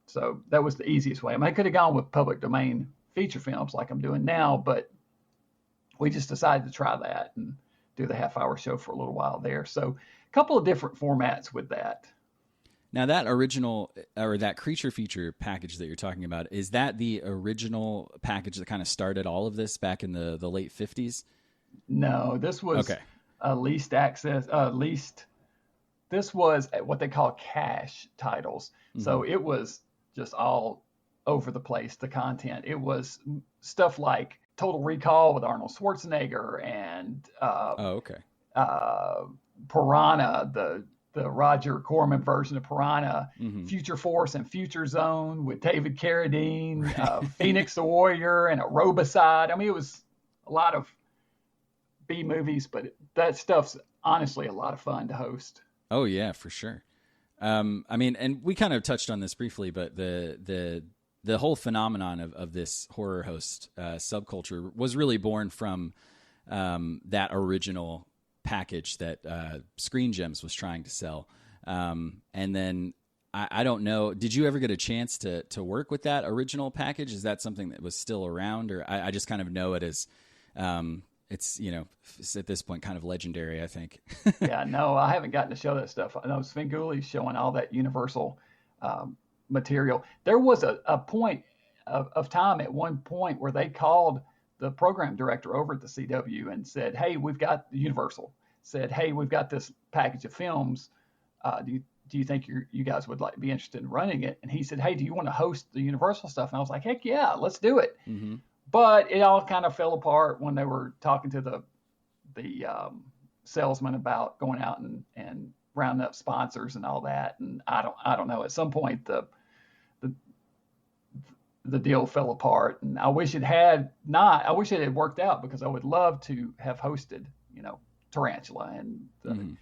so that was the easiest way. I could have gone with public domain feature films like I'm doing now, but we just decided to try that and do the half-hour show for a little while there. So a couple of different formats with that. Now, that original, or that Creature Feature package that you're talking about, is that the original package that kind of started all of this back in the late 50s? No, this was leased access, this was what they call cash titles. So it was just all over the place, the content. It was stuff like Total Recall with Arnold Schwarzenegger and Piranha, the Roger Corman version of Piranha, Future Force and Future Zone with David Carradine, Phoenix the Warrior and Aerobicide. I mean, it was a lot of B movies, but that stuff's honestly a lot of fun to host. Oh yeah, for sure. I mean, and we kind of touched on this briefly, but the whole phenomenon of this horror host subculture was really born from that original package that Screen Gems was trying to sell. And then I don't know, did you ever get a chance to work with that original package? Is that something that was still around, or I just kind of know it as it's, it's at this point kind of legendary, I think. Yeah, no, I haven't gotten to show that stuff. I know Svengoolie showing all that Universal material. There was a point of time at one point where they called the program director over at the CW and said, "Hey, we've got Universal. Said, hey, we've got this package of films. Do you think you guys would be interested in running it?" And he said, "Hey, do you want to host the Universal stuff?" And I was like, "Heck yeah, let's do it." Mm-hmm. But it all kind of fell apart when they were talking to the salesman about going out and rounding up sponsors and all that. And I don't know. At some point, the deal fell apart, and I wish it had not. I wish it had worked out, because I would love to have hosted, Tarantula and the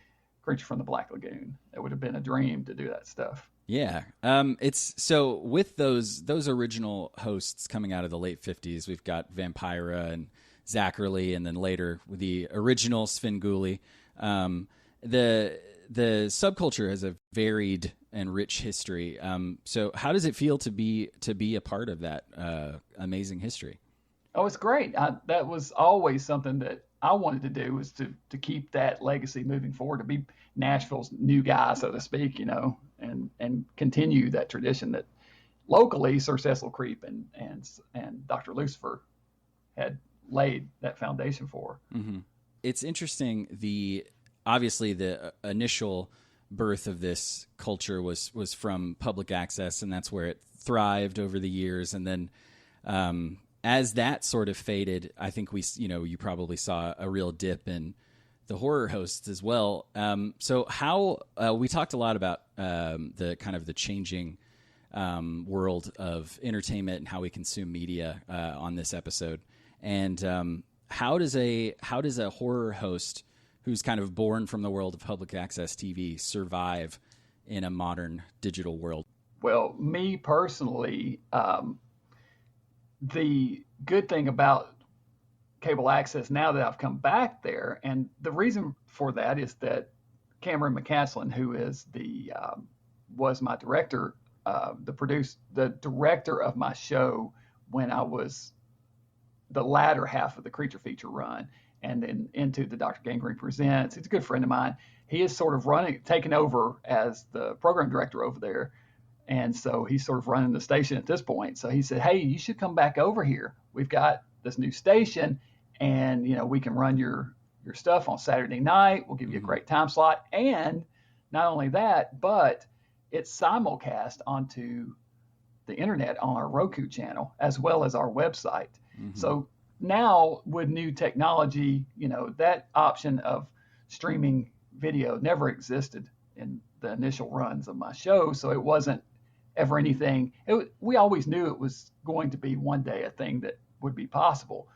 Creature from the Black Lagoon. It would have been a dream to do that stuff. Yeah. It's so with those original hosts coming out of the late 50s, we've got Vampira and Zachary, and then later with the original Svengoolie. The subculture has a varied and rich history. So how does it feel to be a part of that amazing history? Oh, it's great. That was always something that I wanted to do, was to keep that legacy moving forward, to be Nashville's new guy, so to speak, and continue that tradition that locally Sir Cecil Creep and Dr. Lucifer had laid that foundation for. Mm-hmm. It's interesting. Obviously the initial birth of this culture was from public access, and that's where it thrived over the years. And then as that sort of faded, I think you probably saw a real dip in the horror hosts as well. So how we talked a lot about the kind of the changing world of entertainment and how we consume media on this episode. And how does a horror host who's kind of born from the world of public access TV survive in a modern digital world? Well, me personally, the good thing about cable access now that I've come back there, and the reason for that is that Cameron McCaslin, who is was my director, the director of my show when I was the latter half of the Creature feature run, and then into the Dr. Gangrene Presents. He's a good friend of mine. He is sort of taking over as the program director over there. And so he's sort of running the station at this point. So he said, "Hey, you should come back over here. We've got this new station, and we can run your stuff on Saturday night. We'll give you a great time slot. And not only that, but it's simulcast onto the internet on our Roku channel as well as our website." Mm-hmm. So now with new technology, that option of streaming video never existed in the initial runs of my show. So it wasn't ever anything. We always knew it was going to be one day a thing that would be possible,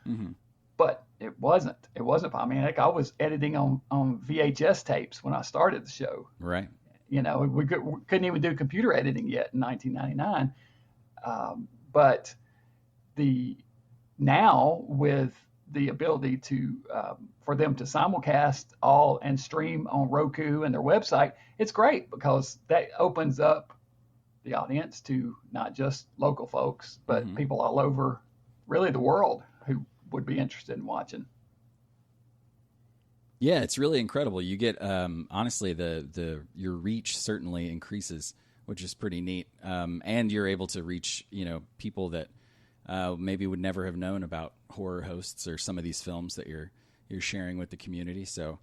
but it wasn't. It wasn't. I mean, I was editing on VHS tapes when I started the show. Right. We couldn't even do computer editing yet in 1999. But now with the ability to for them to simulcast all and stream on Roku and their website, it's great, because that opens up the audience to not just local folks, but people all over really the world who would be interested in watching. Yeah, it's really incredible. You get honestly your reach certainly increases, which is pretty neat. And you're able to reach people that maybe would never have known about horror hosts or some of these films that you're sharing with the community. So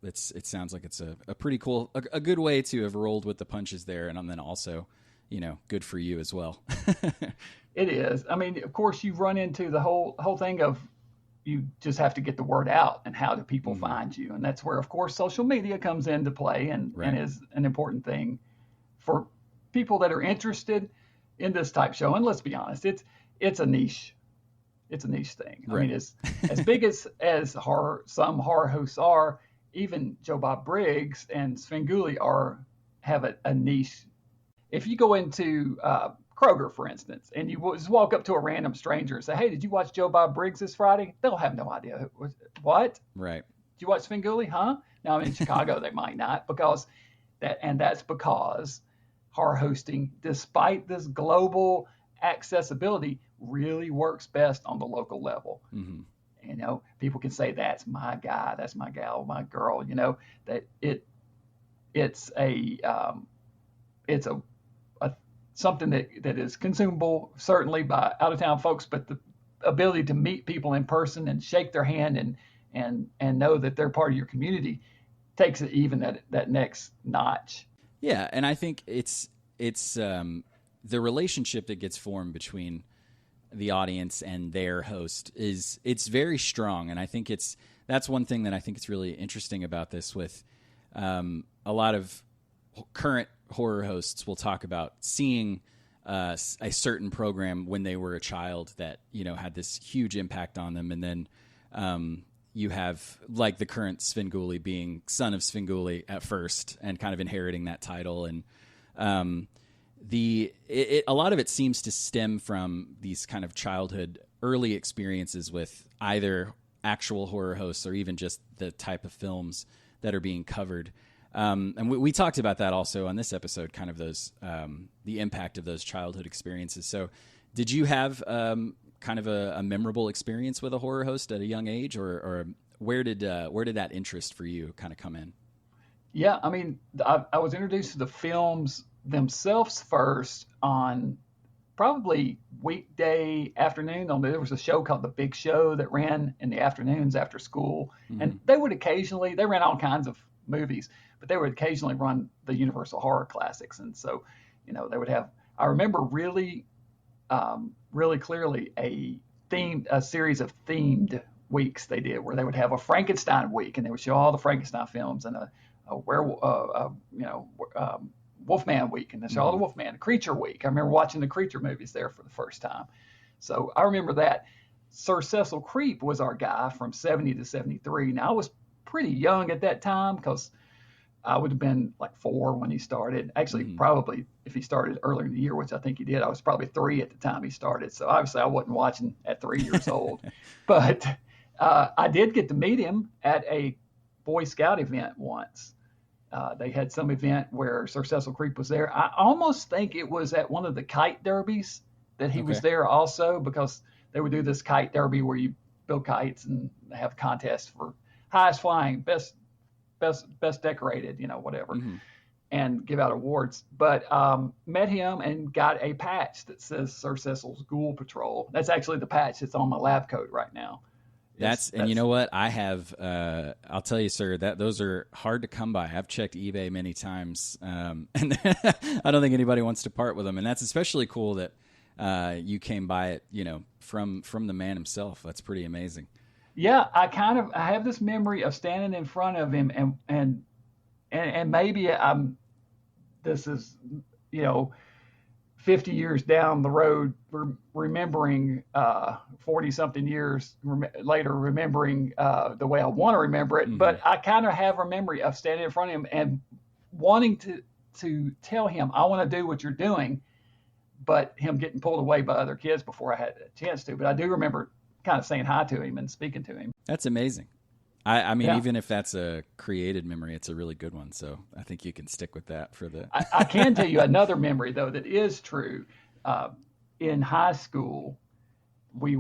it sounds like it's a pretty cool, a good way to have rolled with the punches there, and then also good for you as well. It is. I mean, of course, you run into the whole thing of you just have to get the word out, and how do people find you, and that's where, of course, social media comes into play, and is an important thing for people that are interested in this type show. And let's be honest, it's a niche it's a niche thing. Right. I mean, as big as some horror hosts are, even Joe Bob Briggs and Svengoolie have a niche. If you go into Kroger, for instance, and you just walk up to a random stranger and say, "Hey, did you watch Joe Bob Briggs this Friday?" They'll have no idea. What? Right. Did you watch Svengoolie? Huh? Now, in Chicago, they might not, that's because horror hosting, despite this global accessibility, really works best on the local level. Mm-hmm. You know, people can say, "That's my guy, that's my gal, my girl." You know, that it's something that is consumable certainly by out of town folks, but the ability to meet people in person and shake their hand and know that they're part of your community takes it even that next notch. Yeah, and I think it's the relationship that gets formed between the audience and their host it's very strong, and I think that's one thing that I think is really interesting about this. With a lot of current horror hosts will talk about seeing a certain program when they were a child that, you know, had this huge impact on them, and then you have like the current Svengoolie being son of Svengoolie at first and kind of inheriting that title, and a lot of it seems to stem from these kind of childhood early experiences with either actual horror hosts or even just the type of films that are being covered. And we talked about that also on this episode, kind of those the impact of those childhood experiences. So did you have kind of a memorable experience with a horror host at a young age, or where did that interest for you kind of come in? Yeah, I mean, I was introduced to the films themselves first on probably weekday afternoon. There was a show called The Big Show that ran in the afternoons after school, Mm-hmm. and they ran all kinds of movies, but they would occasionally run the Universal Horror Classics. And so, you know, they would have, I remember really clearly a series of themed weeks they did, where they would have a Frankenstein week, and they would show all the Frankenstein films, and a Wolfman week, and they show all the Wolfman, Creature week. I remember watching the Creature movies there for the first time. So I remember that. Sir Cecil Creep was our guy from 70 to 73. Now, I was pretty young at that time because I would have been like 4 when he started. Actually, probably if he started earlier in the year, which I think he did, I was probably 3 at the time he started. So obviously I wasn't watching at 3 years old. But I did get to meet him at a Boy Scout event once. They had some event where Sir Cecil Creep was there. I almost think it was at one of the kite derbies that he was there also, because they would do this kite derby where you build kites and have contests for highest flying, best decorated, you know, whatever, and give out awards. But met him and got a patch that says Sir Cecil's Ghoul Patrol. That's actually the patch that's on my lab coat right now. And you know what? I have, I'll tell you, sir, that those are hard to come by. I've checked eBay many times, and I don't think anybody wants to part with them. And that's especially cool that you came by it, you know, from the man himself. That's pretty amazing. Yeah, I have this memory of standing in front of him and maybe this is, you know, 50 years down the road, remembering 40 something years later, remembering the way I want to remember it. But I kind of have a memory of standing in front of him and wanting to tell him, I want to do what you're doing, but him getting pulled away by other kids before I had a chance to. But I do remember kind of saying hi to him and speaking to him. That's amazing. I mean, even if that's a created memory, it's a really good one. So I think you can stick with that for the. I can tell you another memory though that is true. In high school, it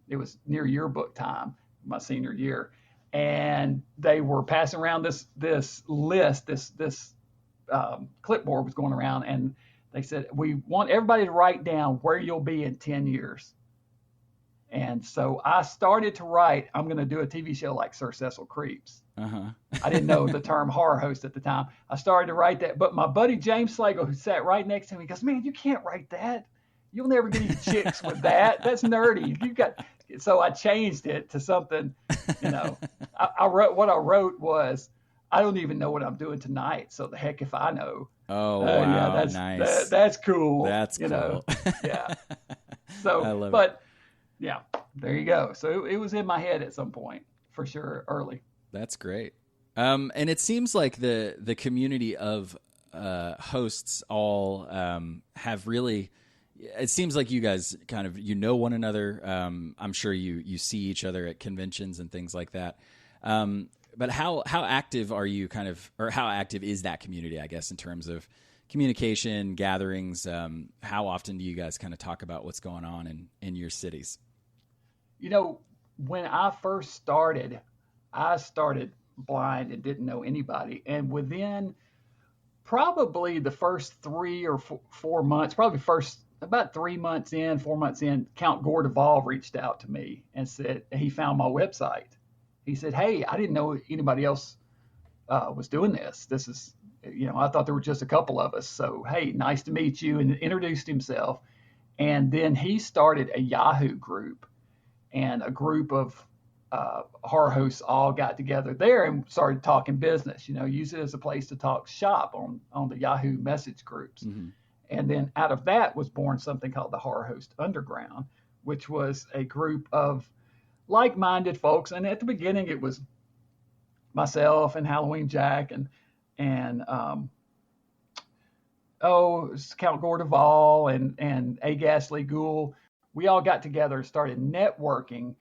was near yearbook time, my senior year, and they were passing around this list, this clipboard was going around, and they said, we want everybody to write down where you'll be in 10 years. And so I started to write, I'm going to do a TV show like Sir Cecil Creeps. I didn't know the term horror host at the time. I started to write that, but my buddy James Slagle, who sat right next to me, goes, man, you can't write that. You'll never get any chicks with that. That's nerdy. So I changed it to something, you know, I wrote was, I don't even know what I'm doing tonight. So the heck if I know. Oh, wow. Yeah, nice. That's cool. That's cool. You know? Yeah. So, I love but Yeah, there you go. So it was in my head at some point, for sure, early. That's great. And it seems like the community of hosts all have really. It seems like you guys kind of one another. I'm sure you see each other at conventions and things like that. But how active are you or how active is that community, I guess, in terms of communication, gatherings? How often do you guys kind of talk about what's going on in your cities? When I first started, I started blind and didn't know anybody. And within probably the first 3 or 4 months, about 3 months in, 4 months in, Count Gore Duvall reached out to me and said he found my website. He said, "Hey, I didn't know anybody else was doing this. This is, I thought there were just a couple of us. So, hey, nice to meet you," and introduced himself. And then he started a Yahoo group, and a group of horror hosts all got together there and started talking business, use it as a place to talk shop on the Yahoo message groups. Mm-hmm. And then out of that was born something called the Horror Host Underground, which was a group of like-minded folks. And at the beginning, it was myself and Halloween Jack and Count Gore Duvall and A. Ghastly Ghoul. We all got together and started networking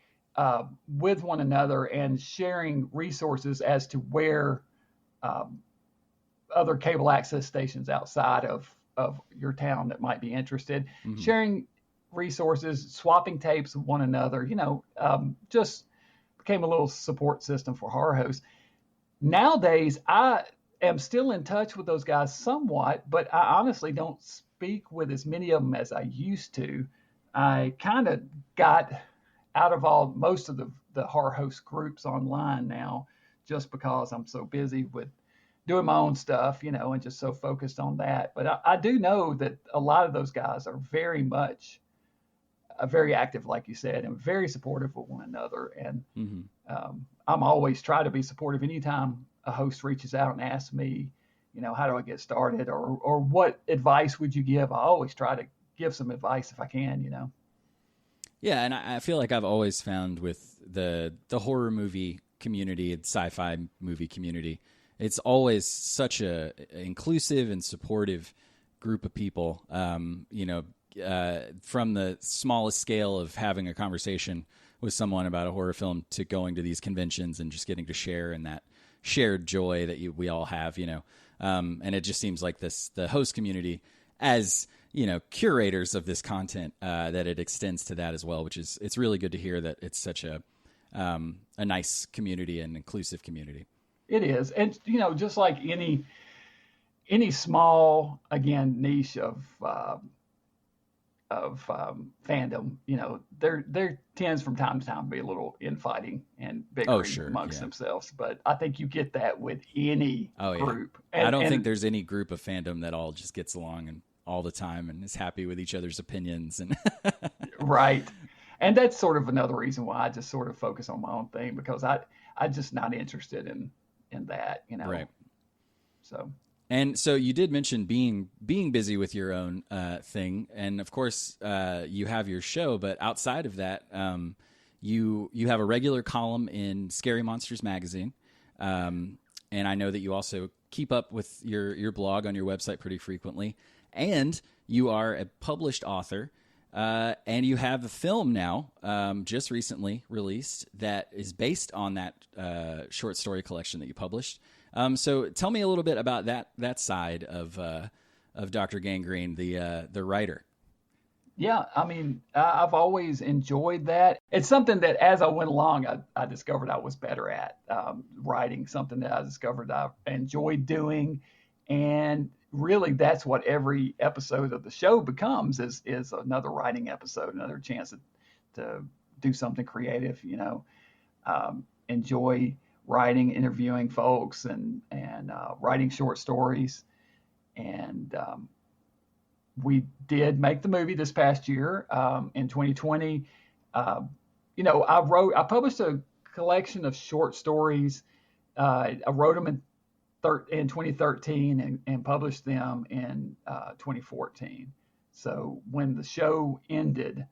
with one another and sharing resources as to where other cable access stations outside of your town that might be interested, mm-hmm. sharing resources, swapping tapes with one another, just became a little support system for horror hosts. Nowadays, I am still in touch with those guys somewhat, but I honestly don't speak with as many of them as I used to. I kind of got out of most of the horror host groups online now, just because I'm so busy with doing my own stuff, and just so focused on that. But I do know that a lot of those guys are very much very active, like you said, and very supportive of one another. And mm-hmm. I'm always try to be supportive anytime a host reaches out and asks me, how do I get started, or what advice would you give? I always try to give some advice if I can, Yeah, and I feel like I've always found with the horror movie community, the sci-fi movie community, it's always such a inclusive and supportive group of people. From the smallest scale of having a conversation with someone about a horror film to going to these conventions and just getting to share in that shared joy that we all have, and it just seems like the host community as curators of this content, that it extends to that as well, it's really good to hear that it's such a nice community and inclusive community. It is. And, just like any small, again, niche of fandom, there tends from time to time to be a little infighting and bickering amongst themselves. But I think you get that with any group. And, I don't think there's any group of fandom that all just gets along and all the time and is happy with each other's opinions. And right. And that's sort of another reason why I just sort of focus on my own thing, because I'm just not interested in that, Right. So you did mention being busy with your own thing, and of course you have your show, but outside of that, you have a regular column in Scary Monsters magazine, and I know that you also keep up with your blog on your website pretty frequently, and you are a published author, and you have a film now just recently released that is based on that short story collection that you published. So tell me a little bit about that side of Dr. Gangrene, the writer. Yeah, I mean, I've always enjoyed that. It's something that as I went along, I discovered I was better at writing, something that I discovered I enjoyed doing. And really, that's what every episode of the show becomes is another writing episode, another chance to do something creative, enjoy writing, interviewing folks, and writing short stories. And we did make the movie this past year in 2020. I published a collection of short stories. I wrote them in 2013 and published them in 2014. So when the show ended,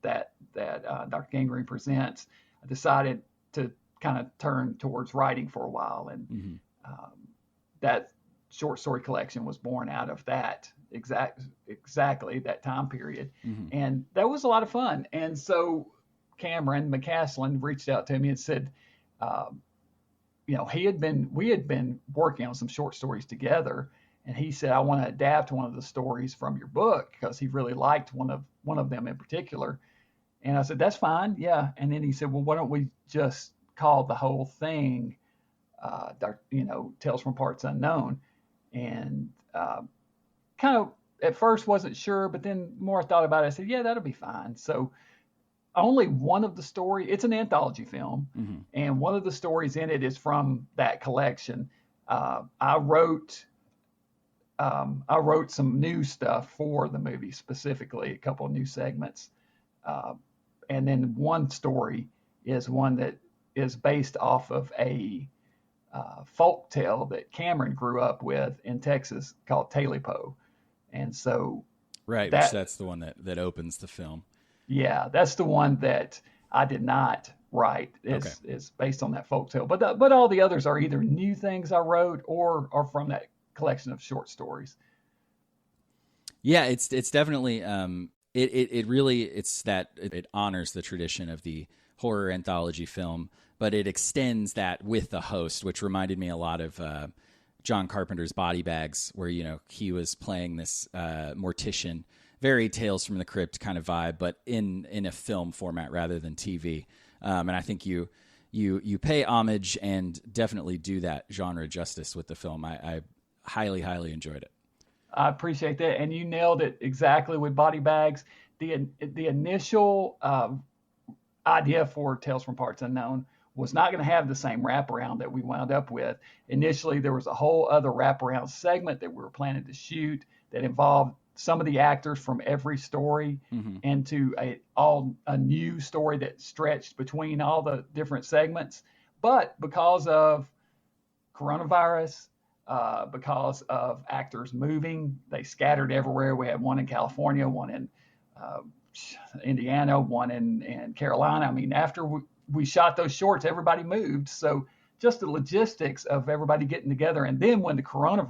that Dr. Gangrene presents, I decided to kind of turn towards writing for a while, and that short story collection was born out of that exactly that time period, and that was a lot of fun. And so Cameron McCaslin reached out to me and said, we had been working on some short stories together, and he said, I want to adapt one of the stories from your book because he really liked one of them in particular. And I said, that's fine, yeah. And then he said, well, why don't we just call the whole thing, Tales from Parts Unknown? And kind of at first wasn't sure, but then the more I thought about it, I said, yeah, that'll be fine. So only one of the story, it's an anthology film, and one of the stories in it is from that collection. I wrote some new stuff for the movie, specifically a couple of new segments. And then one story is one that is based off of a folk tale that Cameron grew up with in Texas called Talipo. And so that's the one that opens the film. Yeah, that's the one that I did not write. It's based on that folk tale. But all the others are either new things I wrote or are from that collection of short stories. Yeah, it's definitely it honors the tradition of the horror anthology film, but it extends that with the host, which reminded me a lot of John Carpenter's Body Bags, where he was playing this mortician, very Tales from the Crypt kind of vibe, but in a film format rather than TV. And I think you pay homage and definitely do that genre justice with the film. I highly, highly enjoyed it. I appreciate that, and you nailed it exactly with Body Bags. The initial idea for Tales from Parts Unknown was not going to have the same wraparound that we wound up with. Initially, there was a whole other wraparound segment that we were planning to shoot that involved some of the actors from every story into a new story that stretched between all the different segments. But because of coronavirus, because of actors moving, they scattered everywhere. We had one in California, one in Indiana, one in Carolina. I mean, after we shot those shorts, everybody moved. So just the logistics of everybody getting together. And then when the corona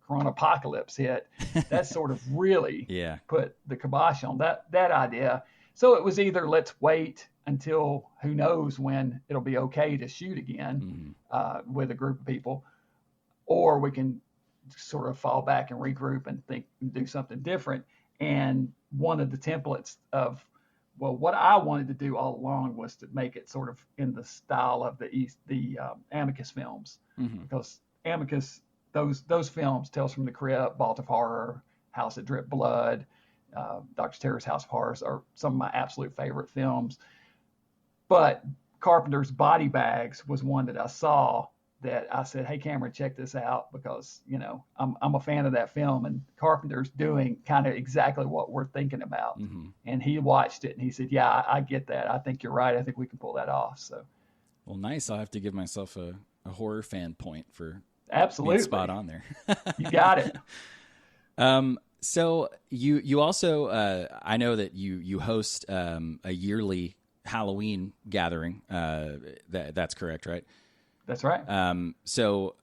apocalypse hit, that sort of really put the kibosh on that idea. So it was either let's wait until who knows when it'll be okay to shoot again with a group of people, or we can sort of fall back and regroup and do something different. And one of the templates of, what I wanted to do all along was to make it sort of in the style of the Amicus films, because Amicus, those films, Tales from the Crypt, Vault of Horror, House That Dripped Blood, Dr. Terror's House of Horrors are some of my absolute favorite films. But Carpenter's Body Bags was one that I saw that I said, hey, Cameron, check this out, because, I'm a fan of that film, and Carpenter's doing kind of exactly what we're thinking about. And he watched it and he said, yeah, I get that. I think you're right. I think we can pull that off. So, well, nice. I'll have to give myself a horror fan point for absolutely being spot on there. You got it. So you also, I know that you host a yearly Halloween gathering. That's correct, right? That's right. So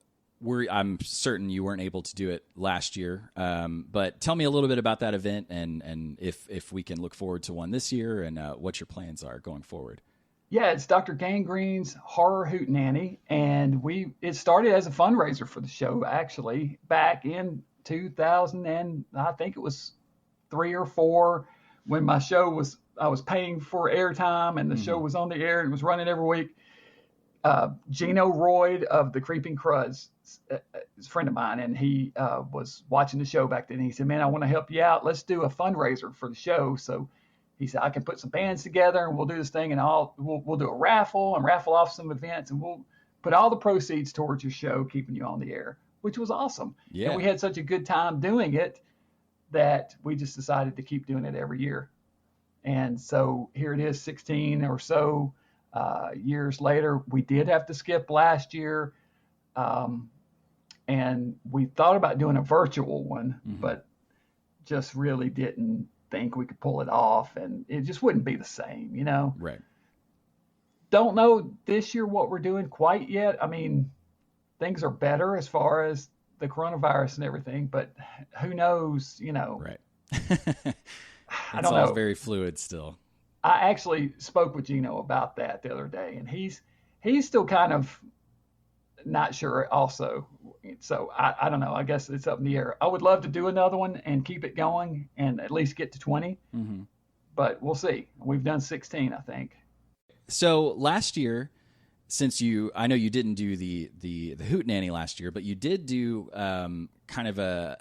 I'm certain you weren't able to do it last year, but tell me a little bit about that event and if we can look forward to one this year and what your plans are going forward. Yeah, it's Dr. Gangrene's Horror Hootenanny, and it started as a fundraiser for the show, actually, back in 2000, and I think it was 3 or 4, when my show I was paying for airtime, and the show was on the air and it was running every week. Gino Royd of the Creeping Cruds is a friend of mine, and he was watching the show back then. He said, man, I want to help you out. Let's do a fundraiser for the show. So he said, I can put some bands together and we'll do this thing, and we'll do a raffle and raffle off some events, and we'll put all the proceeds towards your show, keeping you on the air, which was awesome. Yeah. And we had such a good time doing it that we just decided to keep doing it every year. And so here it is, 16 or so years later. We did have to skip last year, and we thought about doing a virtual one, but just really didn't think we could pull it off, and it just wouldn't be the same, you know? Right. Don't know this year what we're doing quite yet. I mean, things are better as far as the coronavirus and everything, but who knows, you know? Right. I It's don't all know. very fluid still. I actually spoke with Gino about that the other day, and he's still kind of not sure also. So I don't know. I guess it's up in the air. I would love to do another one and keep it going and at least get to 20, but we'll see. We've done 16, I think. So last year, since I know you didn't do the Hootenanny last year, but you did do kind of a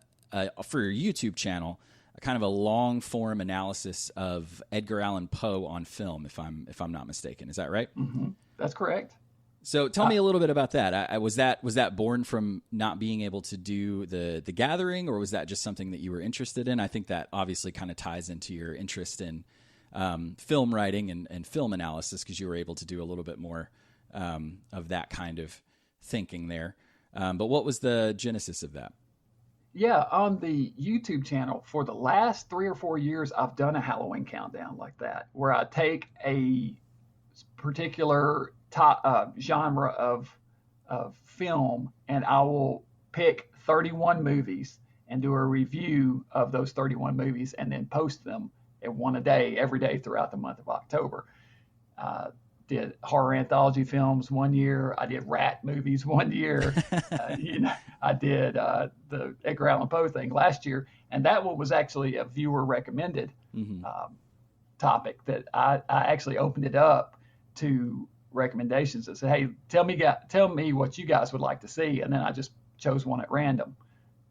for your YouTube channel, a kind of a long form analysis of Edgar Allan Poe on film, if I'm not mistaken. Is that right? Mm-hmm. That's correct. So tell me a little bit about that. Was that born from not being able to do the gathering, or was that just something that you were interested in? I think that obviously kind of ties into your interest in film writing and film analysis, because you were able to do a little bit more of that kind of thinking there. But what was the genesis of that? Yeah, on the YouTube channel for the last 3 or 4 years, I've done a Halloween countdown like that, where I take a particular genre of film, and I will pick 31 movies and do a review of those 31 movies, and then post them at one a day, every day throughout the month of October. Did horror anthology films one year. I did rat movies one year. I did the Edgar Allan Poe thing last year, and that one was actually a viewer recommended topic that I actually opened it up to recommendations and said, hey, tell me what you guys would like to see, and then I just chose one at random.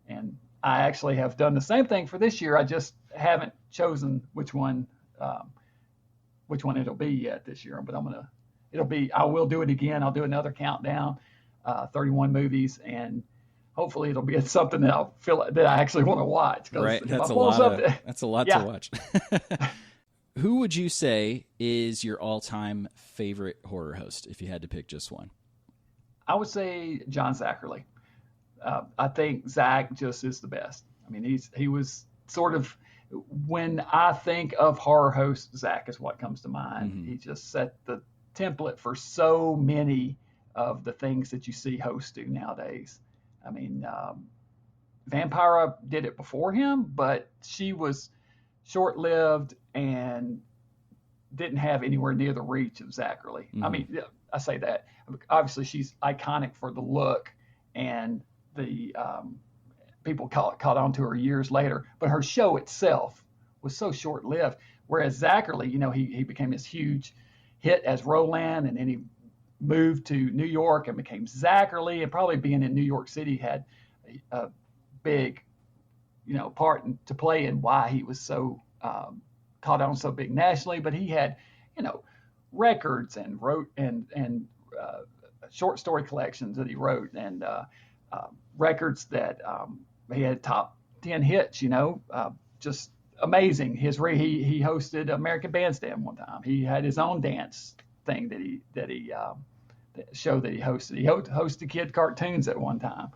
And I actually have done the same thing for this year. I just haven't chosen which one it'll be yet this year, but I will do it again. I'll do another countdown, 31 movies, and hopefully it'll be something that I'll feel that I actually want to watch. Right, that's a lot to watch. Who would you say is your all-time favorite horror host, if you had to pick just one? I would say John Zachary. I think Zach just is the best. I mean, he was sort of, when I think of horror host, Zach is what comes to mind. He just set the template for so many of the things that you see hosts do nowadays. I mean, Vampira did it before him, but she was short-lived and didn't have anywhere near the reach of Zachary. I mean, I say that. Obviously, she's iconic for the look, and the people caught on to her years later. But her show itself was so short-lived. Whereas Zachary, he became this huge hit as Roland, and then he moved to New York and became Zachary, and probably being in New York City had a big part to play in why he was so caught on so big nationally. But he had records and wrote and short story collections that he wrote, and records that he had top 10 hits, just amazing. He hosted American Bandstand one time. He had his own dance thing that he show that he hosted. He hosted kid cartoons at one time.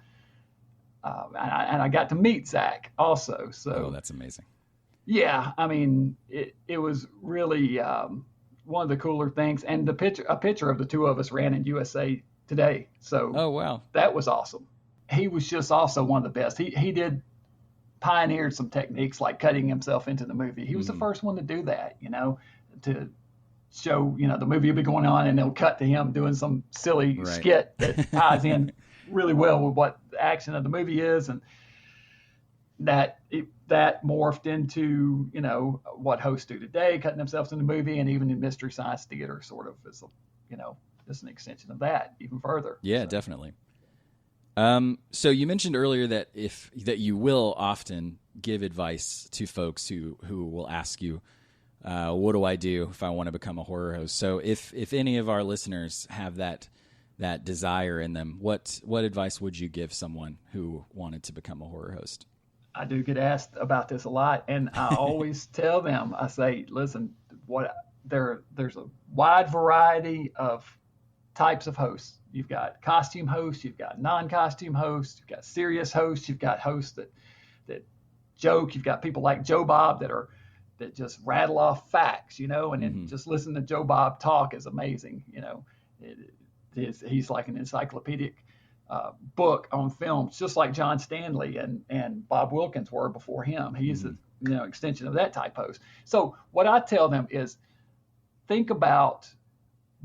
And I got to meet Zach also. So that's amazing. Yeah, I mean, it was really one of the cooler things. And a picture of the two of us ran in USA Today. So oh wow, that was awesome. He was just also one of the best. He pioneered some techniques like cutting himself into the movie. He was the first one to do that. To show the movie will be going on, and they'll cut to him doing some silly skit that ties in really well with what the action of the movie is, and that morphed into what hosts do today, cutting themselves in the movie, and even in Mystery Science Theater, sort of is just an extension of that even further. Yeah, definitely. So you mentioned earlier that you will often give advice to folks who will ask you, what do I do if I want to become a horror host? So if any of our listeners have that desire in them, what advice would you give someone who wanted to become a horror host? I do get asked about this a lot, and I always tell them, I say, listen, there's a wide variety of types of hosts. You've got costume hosts, you've got non-costume hosts, you've got serious hosts, you've got hosts that joke, you've got people like Joe Bob that are that just rattle off facts, and then just listen to Joe Bob talk is amazing. He's like an encyclopedic book on films, just like John Stanley and Bob Wilkins were before him. He's an extension of that type host. So what I tell them is think about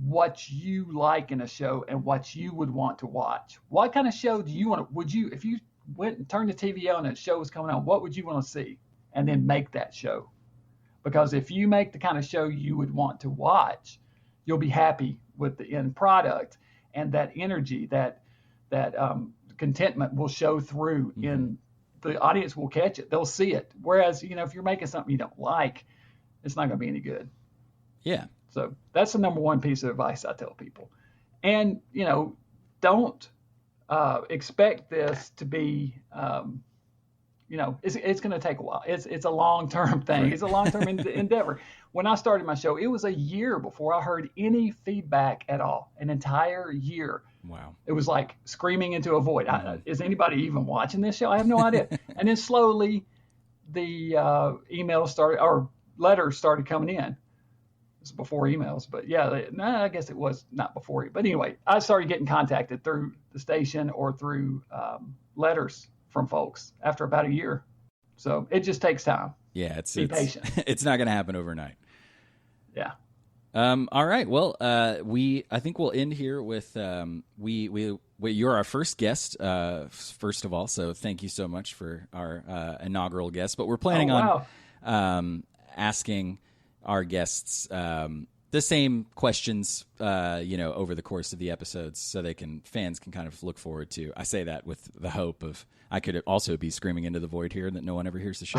what you like in a show and what you would want to watch. What kind of show do you want to, if you went and turned the TV on and a show was coming on, what would you want to see? And then make that show. Because if you make the kind of show you would want to watch, you'll be happy with the end product, and that energy, that contentment will show through in the audience will catch it. They'll see it. Whereas, if you're making something you don't like, it's not going to be any good. Yeah. So that's the number one piece of advice I tell people. And, don't expect this to be, it's going to take a while. It's a long-term thing. Right. It's a long-term endeavor. When I started my show, it was a year before I heard any feedback at all, an entire year. Wow. It was like screaming into a void. Is anybody even watching this show? I have no idea. And then slowly the emails started, or letters started coming in. It was before emails, but yeah, I guess it was not before. But anyway, I started getting contacted through the station or through letters from folks after about a year. So it just takes time. Yeah, be patient. It's not going to happen overnight. Yeah. All right. Well, I think we'll end here with you're our first guest, first of all. So thank you so much for our inaugural guest. But we're planning on asking our guests the same questions, over the course of the episodes, so fans can kind of look forward to. I say that with the hope of I could also be screaming into the void here and that no one ever hears the show.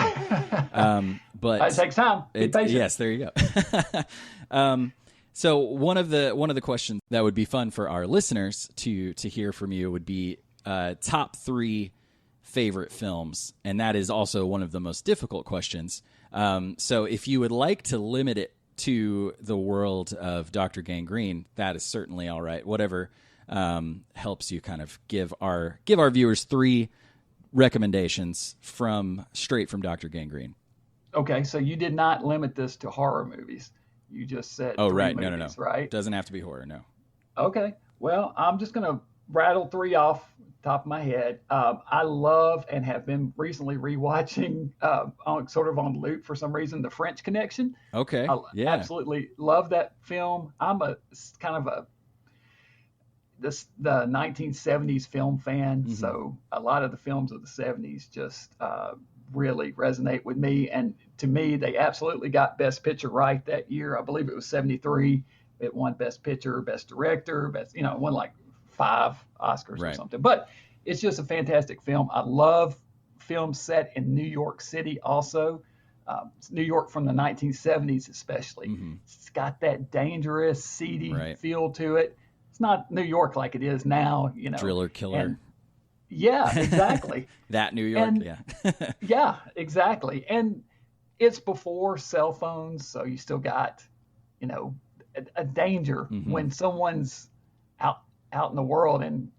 But it takes time. Be patient. Yes, there you go. So one of the questions that would be fun for our listeners to hear from you would be top 3 favorite films, and that is also one of the most difficult questions. So if you would like to limit it to the world of Dr. Gangrene, that is certainly all right. Whatever helps you kind of give our viewers 3 recommendations straight from Dr. Gangrene. Okay, so you did not limit this to horror movies. You just said right. Movies, no. Right? Doesn't have to be horror, no. Okay. Well, I'm just going to rattle 3 off the top of my head. I love and have been recently rewatching on loop for some reason, The French Connection. Okay. I absolutely love that film. I'm a kind of the 1970s film fan, so a lot of the films of the 70s just really resonate with me. And to me, they absolutely got Best Picture right that year. I believe it was 73. It won Best Picture, Best Director, it won like 5 Oscars or something. But it's just a fantastic film. I love films set in New York City also. New York from the 1970s especially. It's got that dangerous, seedy feel to it. It's not New York like it is now, Driller, killer. Yeah, exactly. That New York, yeah, exactly. And it's before cell phones, so you still got, a danger when someone's out in the world. And,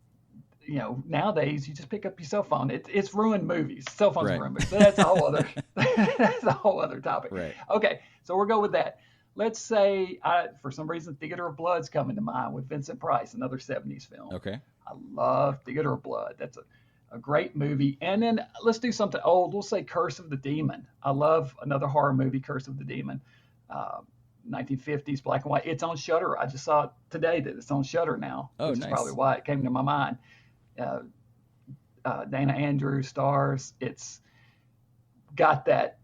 nowadays you just pick up your cell phone. It's ruined movies. Cell phones ruin movies. So that's a whole other that's a whole other topic. Right. Okay, so we'll go with that. Let's say, for some reason, Theater of Blood's coming to mind with Vincent Price, another 70s film. Okay. I love Theater of Blood. That's a great movie. And then let's do something old. We'll say Curse of the Demon. I love another horror movie, Curse of the Demon. 1950s, black and white. It's on Shudder. I just saw it today that it's on Shudder now. Oh, which nice. Is probably why it came to my mind. Dana Andrews stars. It's got that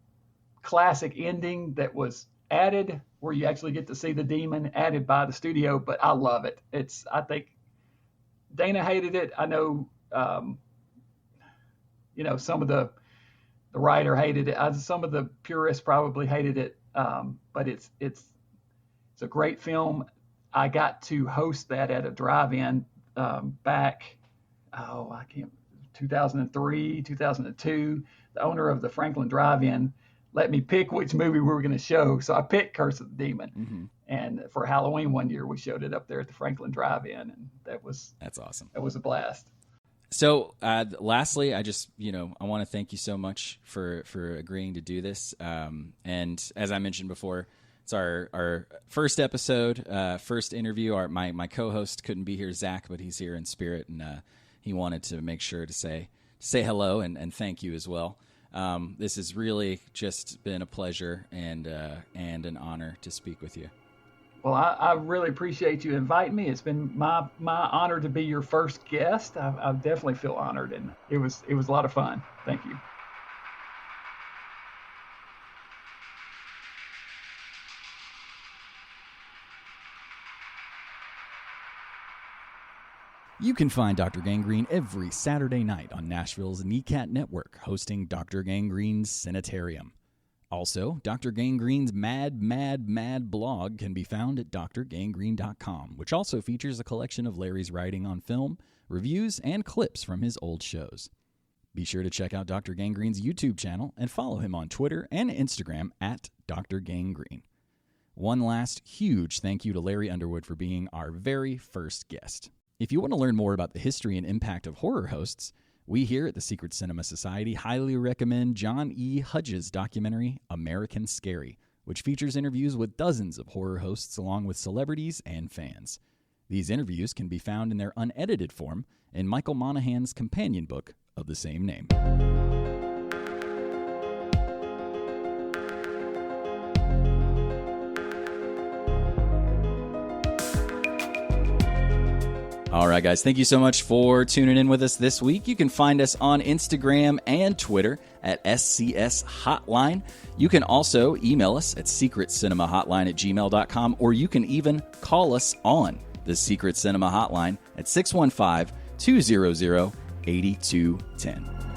classic ending that was added where you actually get to see the demon, added by the studio, but I love it. I think Dana hated it. I know, some of the writer hated it. Some of the purists probably hated it. But it's a great film. I got to host that at a drive-in back, 2003, 2002. The owner of the Franklin Drive-In let me pick which movie we were going to show. So I picked Curse of the Demon. And for Halloween one year, we showed it up there at the Franklin Drive-In, and that's awesome. That was a blast. So, lastly, I just, I want to thank you so much for agreeing to do this. And as I mentioned before, it's our first episode, first interview. My co-host couldn't be here, Zach, but he's here in spirit, and he wanted to make sure to say hello and thank you as well. This has really just been a pleasure and an honor to speak with you. Well, I really appreciate you inviting me. It's been my honor to be your first guest. I definitely feel honored, and it was a lot of fun. Thank you. You can find Dr. Gangrene every Saturday night on Nashville's NECAT Network, hosting Dr. Gangrene's Sanitarium. Also, Dr. Gangrene's Mad, Mad, Mad blog can be found at drgangrene.com, which also features a collection of Larry's writing on film, reviews, and clips from his old shows. Be sure to check out Dr. Gangrene's YouTube channel and follow him on Twitter and Instagram at Dr. Gangrene. One last huge thank you to Larry Underwood for being our very first guest. If you want to learn more about the history and impact of horror hosts, we here at the Secret Cinema Society highly recommend John E. Hudge's documentary, American Scary, which features interviews with dozens of horror hosts along with celebrities and fans. These interviews can be found in their unedited form in Michael Monaghan's companion book of the same name. All right, guys, thank you so much for tuning in with us this week. You can find us on Instagram and Twitter at SCS Hotline. You can also email us at secretcinemahotline@gmail.com, or you can even call us on the Secret Cinema Hotline at 615-200-8210.